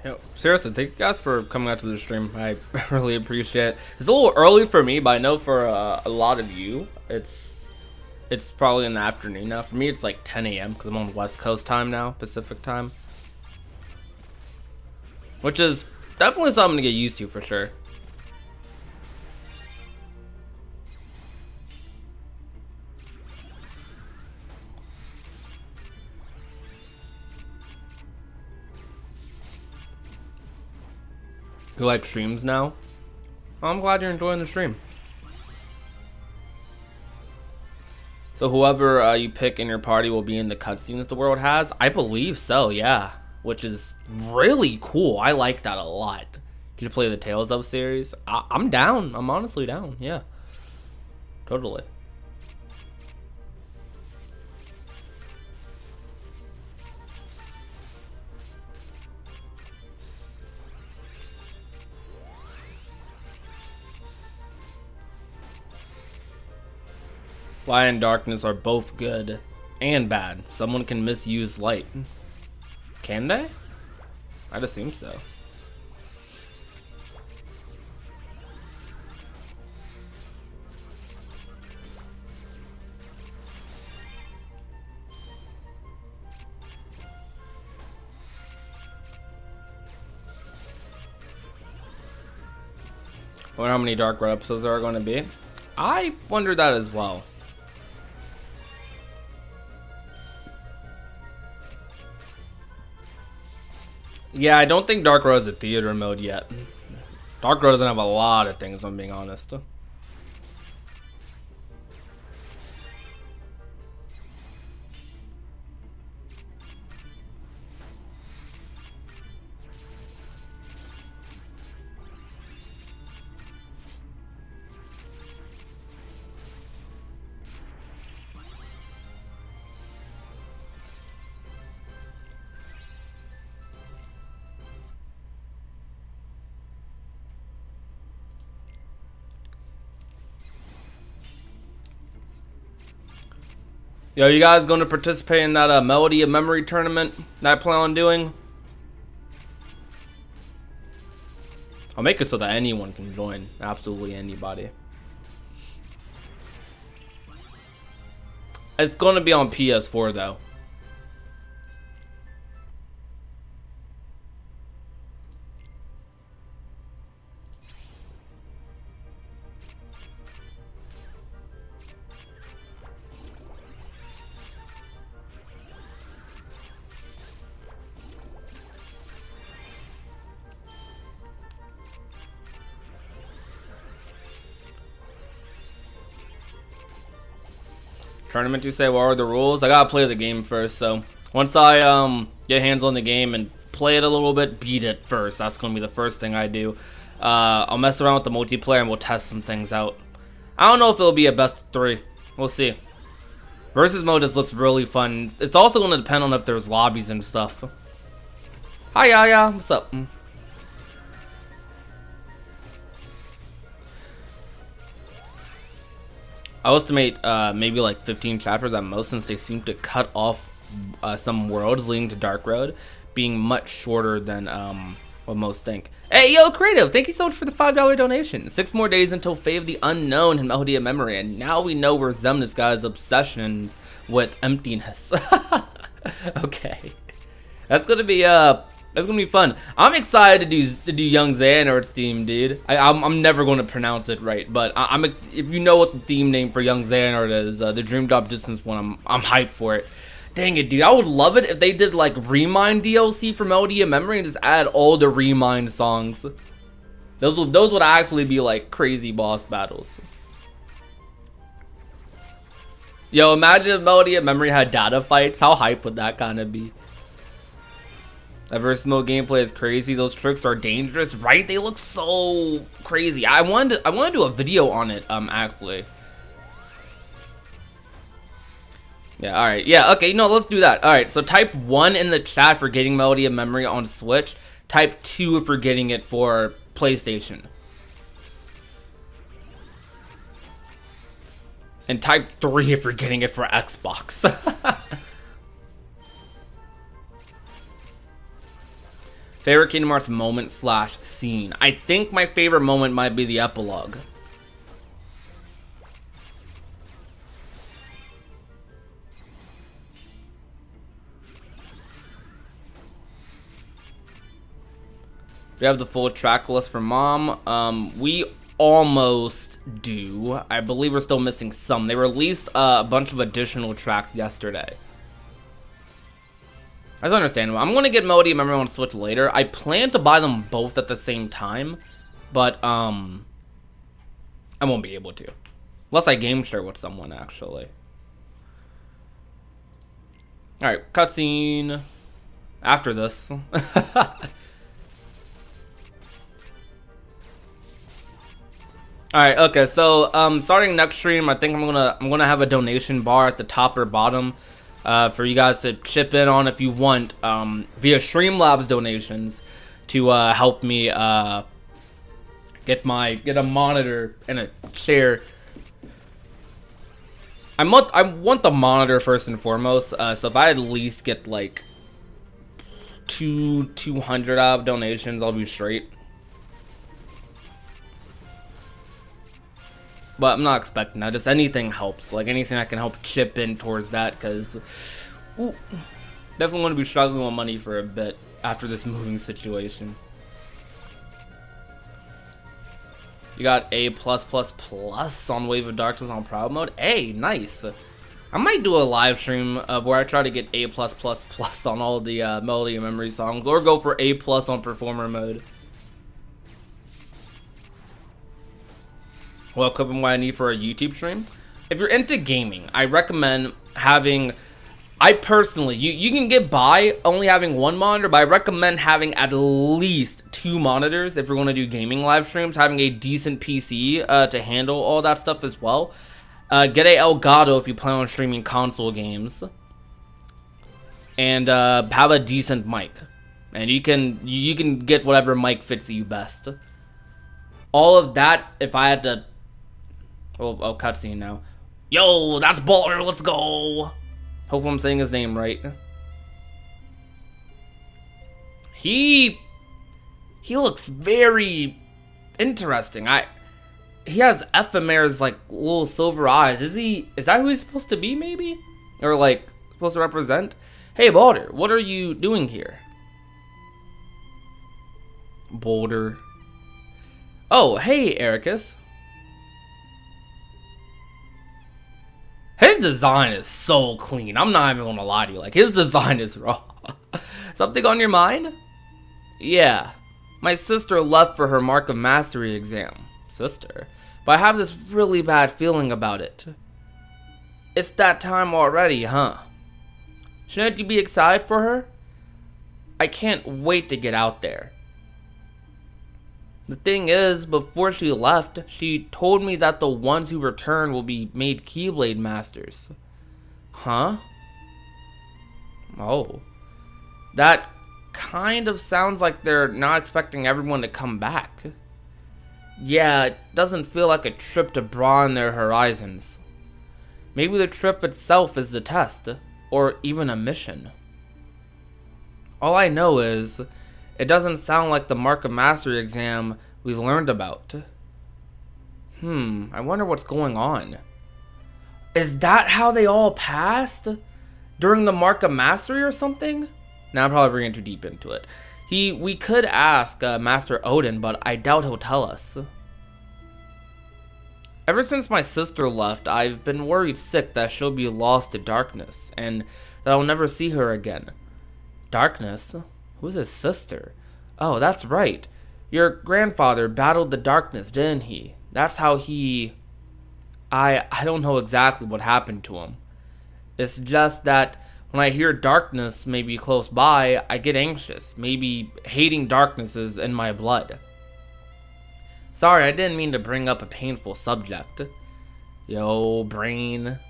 Speaker 1: Yo, seriously, thank you guys for coming out to the stream. I really appreciate it. It's a little early for me, but I know for a lot of you, it's probably in the afternoon now. For me, it's like 10 a.m. because I'm on West Coast time now, Pacific time. Which is definitely something to get used to for sure. You like streams now? Well, I'm glad you're enjoying the stream. So whoever you pick in your party will be in the cutscenes the world has? I believe so, yeah. Which is really cool. I like that a lot. You play the Tales of series? I'm down. I'm honestly down, yeah. Totally. Light and darkness are both good and bad. Someone can misuse light. Can they? I'd assume so. I wonder how many Dark Red episodes there are going to be. I wonder that as well. Yeah, I don't think Dark Road is a theater mode yet. Dark Road doesn't have a lot of things, if I'm being honest. Yo, you guys going to participate in that Melody of Memory tournament that I plan on doing? I'll make it so that anyone can join. Absolutely anybody. It's going to be on PS4 though. Tournament, you say? What are the rules? I gotta play the game first, so once I get hands on the game and play it a little bit, beat it first. That's gonna be the first thing I do. I'll mess around with the multiplayer and we'll test some things out. I don't know if it'll be a best of 3. We'll see. Versus mode just looks really fun. It's also gonna depend on if there's lobbies and stuff. Hi, Yaya. What's up? I estimate maybe like 15 chapters at most, since they seem to cut off some worlds leading to Dark Road, being much shorter than what most think. Hey, yo, Creative, thank you so much for the $5 donation. 6 more days until Fate of the Unknown and Melody of Memory, and now we know where Xemnas guy's obsessions with emptiness. Okay, that's gonna be fun. I'm excited to do Young Xehanort's theme, dude. I'm never going to pronounce it right, but if you know what the theme name for Young Xehanort is, the Dream Drop Distance one, I'm hyped for it. Dang it, dude. I would love it if they did like Remind DLC for Melody of Memory and just add all the Remind songs. Those would actually be like crazy boss battles. Yo, imagine if Melody of Memory had data fights. How hype would that kind of be? That versus mode gameplay is crazy. Those tricks are dangerous, right? They look so crazy. I wanted to do a video on it, actually. Yeah, alright. Yeah, okay, no, let's do that. Alright, so type 1 in the chat for getting Melody of Memory on Switch. Type 2 for getting it for PlayStation. And type 3 if you're getting it for Xbox. Favorite Kingdom Hearts moment / scene. I think my favorite moment might be the epilogue. We have the full track list for Mom. We almost do. I believe we're still missing some. They released a bunch of additional tracks yesterday. That's understandable. I'm gonna get Melody of Memory on Switch later. I plan to buy them both at the same time, but I won't be able to, unless I game share with someone actually. All right, cutscene after this. All right, okay. So starting next stream, I think I'm gonna have a donation bar at the top or bottom. For you guys to chip in on if you want via Streamlabs donations to help me get a monitor and a chair. I want the monitor first and foremost. So if I at least get like 200 out of donations, I'll be straight. But I'm not expecting that. Just anything helps. Like anything that can help chip in towards that, because definitely want to be struggling with money for a bit after this moving situation. You got A+++ on Wave of Darkness on Proud Mode. Hey, nice. I might do a live stream where I try to get A+++ on all the Melody of Memory songs, or go for A+ on Performer Mode. Well, equipment what I need for a YouTube stream. If you're into gaming, I recommend having, I personally, you can get by only having one monitor, but I recommend having at least 2 monitors if you're going to do gaming live streams. Having a decent PC to handle all that stuff as well. Get a Elgato if you plan on streaming console games. And have a decent mic. And you can get whatever mic fits you best. All of that, if I had to... Oh, cutscene now. Yo, that's Baller, let's go! Hopefully I'm saying his name right. He looks very interesting. He has Ephemer's like little silver eyes. Is that who he's supposed to be, maybe? Or like supposed to represent? Hey Balder, what are you doing here? Boulder. Oh, hey Ericus. His design is so clean. I'm not even gonna lie to you. Like, his design is raw. Something on your mind? Yeah. My sister left for her Mark of Mastery exam. Sister? But I have this really bad feeling about it. It's that time already, huh? Shouldn't you be excited for her? I can't wait to get out there. The thing is, before she left, she told me that the ones who return will be made Keyblade Masters. Huh? Oh. That kind of sounds like they're not expecting everyone to come back. Yeah, it doesn't feel like a trip to broaden their horizons. Maybe the trip itself is the test, or even a mission. All I know is, it doesn't sound like the Mark of Mastery exam we learned about. I wonder what's going on. Is that how they all passed? During the Mark of Mastery or something? Now I'm probably bringing too deep into it. We could ask Master Odin, but I doubt he'll tell us. Ever since my sister left, I've been worried sick that she'll be lost to darkness, and that I'll never see her again. Darkness? Who's his sister? Oh, that's right. Your grandfather battled the darkness, didn't he? That's how he... I don't know exactly what happened to him. It's just that when I hear darkness may be close by, I get anxious. Maybe hating darkness is in my blood. Sorry, I didn't mean to bring up a painful subject. Yo, brain.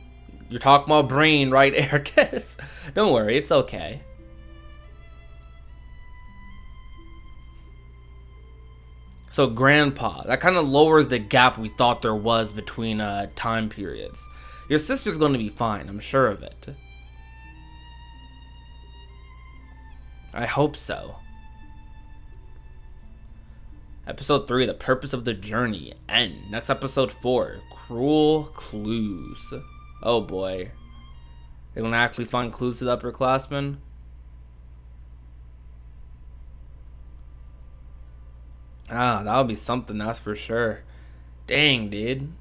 Speaker 1: You're talking about brain, right, Ericus? Don't worry, it's okay. So grandpa, that kind of lowers the gap we thought there was between time periods. Your sister's going to be fine, I'm sure of it. I hope so. Episode 3, The Purpose of the Journey, end. Next episode 4, Cruel Clues. Oh boy. They gonna actually find clues to the upperclassmen? Ah, that'll be something, that's for sure. Dang, dude.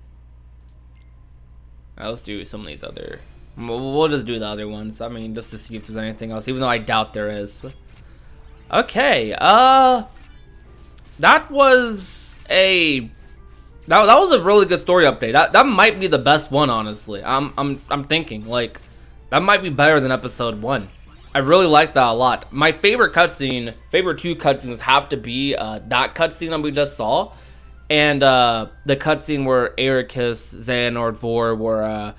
Speaker 1: Alright, let's do some of these other... We'll just do the other ones. I mean, just to see if there's anything else, even though I doubt there is. Okay, that was a... That was a really good story update. That might be the best one, honestly. I'm thinking, like, that might be better than episode 1. I really like that a lot. My favorite cutscene, favorite 2 cutscenes have to be that cutscene that we just saw, and the cutscene where Ericus, Xehanort, Vor were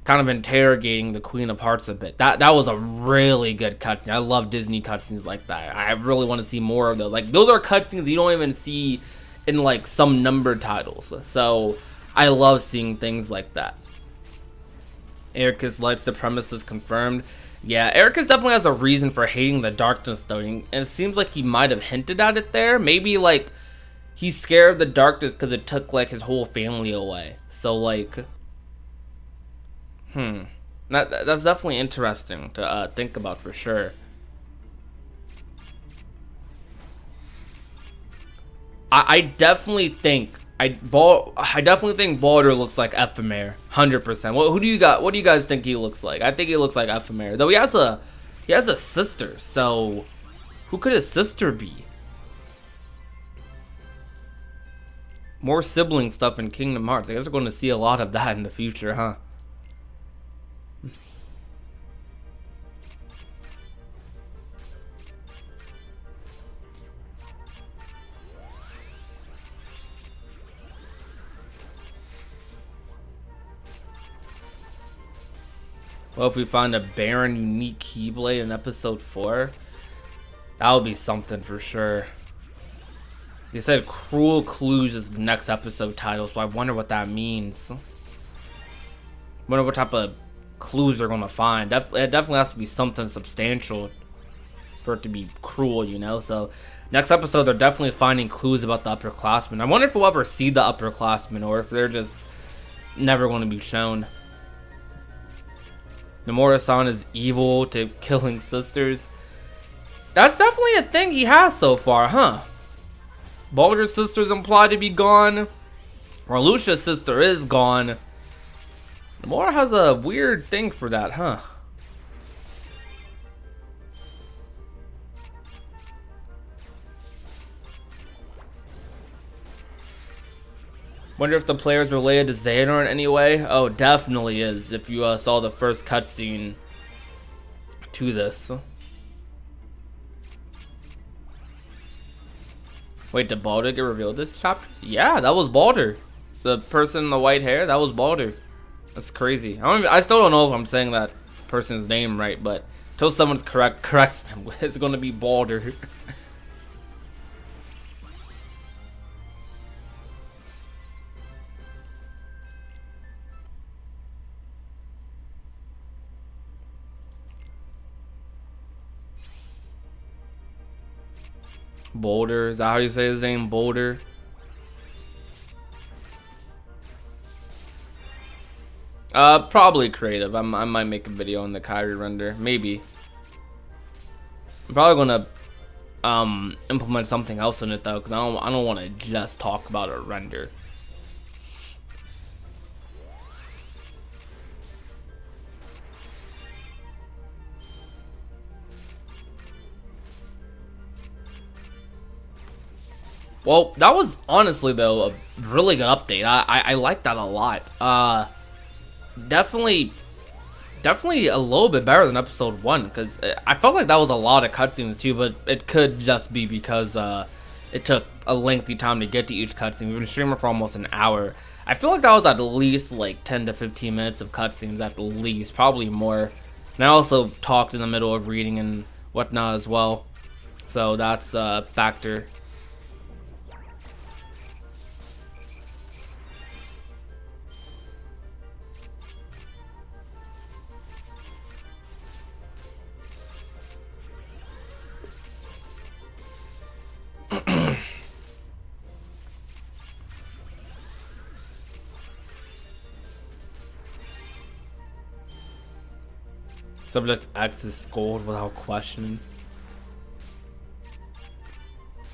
Speaker 1: kind of interrogating the Queen of Hearts a bit. That was a really good cutscene. I love Disney cutscenes like that. I really want to see more of those. Like, those are cutscenes you don't even see in like some numbered titles. So I love seeing things like that. Ericus light supremacist confirmed. Yeah, Ericus definitely has a reason for hating the darkness though, and it seems like he might have hinted at it there. Maybe like he's scared of the darkness because it took like his whole family away. So like, that's definitely interesting to think about for sure. I definitely think Baldur looks like Ephemer, 100%. Who do you got? What do you guys think he looks like? I think he looks like Ephemer. Though he has a sister. So who could his sister be? More sibling stuff in Kingdom Hearts. I guess we're going to see a lot of that in the future, huh? Well, if we find a Baron unique Keyblade in episode 4, that would be something for sure. They said Cruel Clues is the next episode title, so I wonder what that means. Wonder what type of clues they're gonna find. It definitely has to be something substantial for it to be cruel, you know? So, next episode, they're definitely finding clues about the upperclassmen. I wonder if we'll ever see the upperclassmen, or if they're just never going to be shown. Nomura-san is evil to killing sisters. That's definitely a thing he has so far, huh? Baldur's sister's implied to be gone. Lucia's sister is gone. Nomura has a weird thing for that, huh? Wonder if the player is related to Xehanort in any way. Oh, definitely is. If you saw the first cutscene to this. Wait, did Baldur get revealed this chapter? Yeah, that was Baldur. The person in the white hair, that was Baldur. That's crazy. I still don't know if I'm saying that person's name right, but until someone's corrects me, it's gonna be Baldur. Boulder, is that how you say his name? Boulder. Probably creative. I might make a video on the Kyrie render, maybe. I'm probably gonna implement something else in it though, because I don't want to just talk about a render. Well, that was honestly though a really good update. I like that a lot. Definitely a little bit better than episode 1, because I felt like that was a lot of cutscenes too, but it could just be because it took a lengthy time to get to each cutscene. We've been streaming for almost an hour. I feel like that was at least like 10 to 15 minutes of cutscenes at least, probably more. And I also talked in the middle of reading and whatnot as well, so that's a factor. Subject X is scolded without questioning.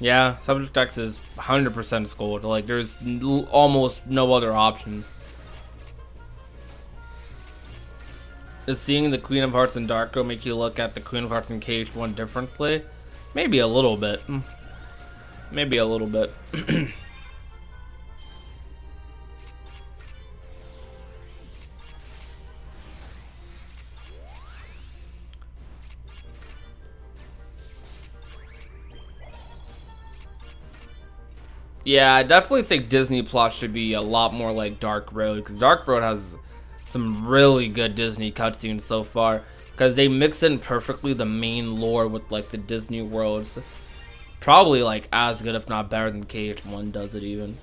Speaker 1: Yeah, Subject X is 100% scolded. Like, there's almost no other options. Does seeing the Queen of Hearts and Dark Road make you look at the Queen of Hearts and KH1 differently? Maybe a little bit. Maybe a little bit. Yeah, I definitely think Disney Plus should be a lot more like Dark Road, because Dark Road has some really good Disney cutscenes so far, because they mix in perfectly the main lore with like the Disney worlds. Probably like as good if not better than KH1 does it even.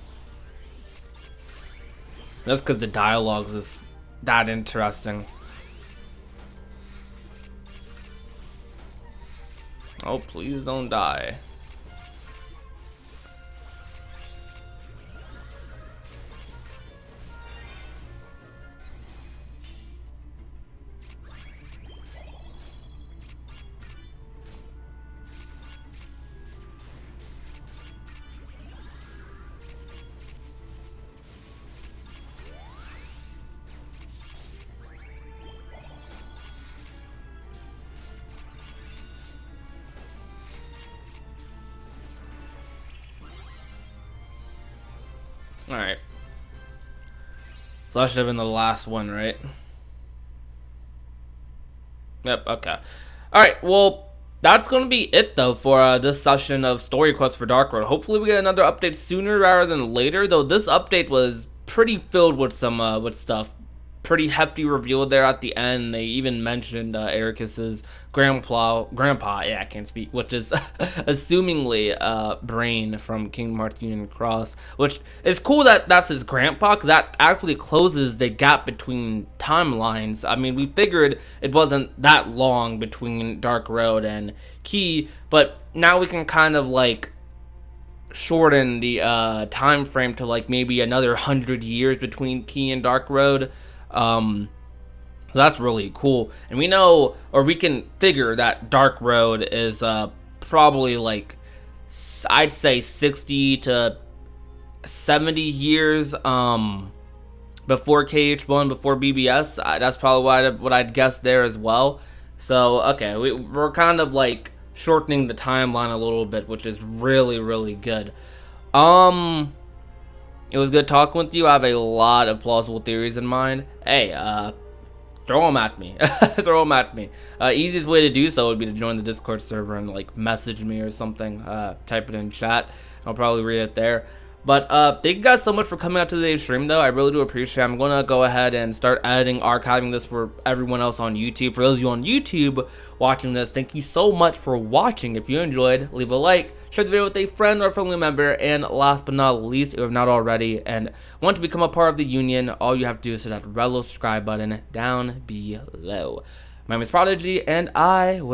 Speaker 1: That's because the dialogues is that interesting. Oh, please don't die. Alright. So that should have been the last one, right? Yep, okay. Alright, well, that's going to be it, though, for this session of Story Quest for Dark Road. Hopefully we get another update sooner rather than later, though this update was pretty filled with some, with stuff. Pretty hefty reveal there at the end. They even mentioned Ericus's grandpa, yeah, I can't speak, which is assumingly Brain from Kingdom Hearts Union Cross, which is cool that that's his grandpa, because that actually closes the gap between timelines. I mean, we figured it wasn't that long between Dark Road and Key, but now we can kind of like shorten the time frame to like maybe another 100 years between Key and Dark Road. So that's really cool, and we know, or we can figure that Dark Road is probably like, I'd say 60 to 70 years before KH1, before BBS. That's probably what I'd guess there as well. So okay, we're kind of like shortening the timeline a little bit, which is really good. It was good talking with you. I have a lot of plausible theories in mind. Hey, throw them at me. Throw them at me. Easiest way to do so would be to join the Discord server and like message me or something. Type it in chat. I'll probably read it there. But thank you guys so much for coming out to today's stream, though. I really do appreciate it. I'm going to go ahead and start editing, archiving this for everyone else on YouTube. For those of you on YouTube watching this, thank you so much for watching. If you enjoyed, leave a like, share the video with a friend or family member, and last but not least, if you have not already and want to become a part of the union, all you have to do is hit that red little subscribe button down below. My name is Prodigy, and I will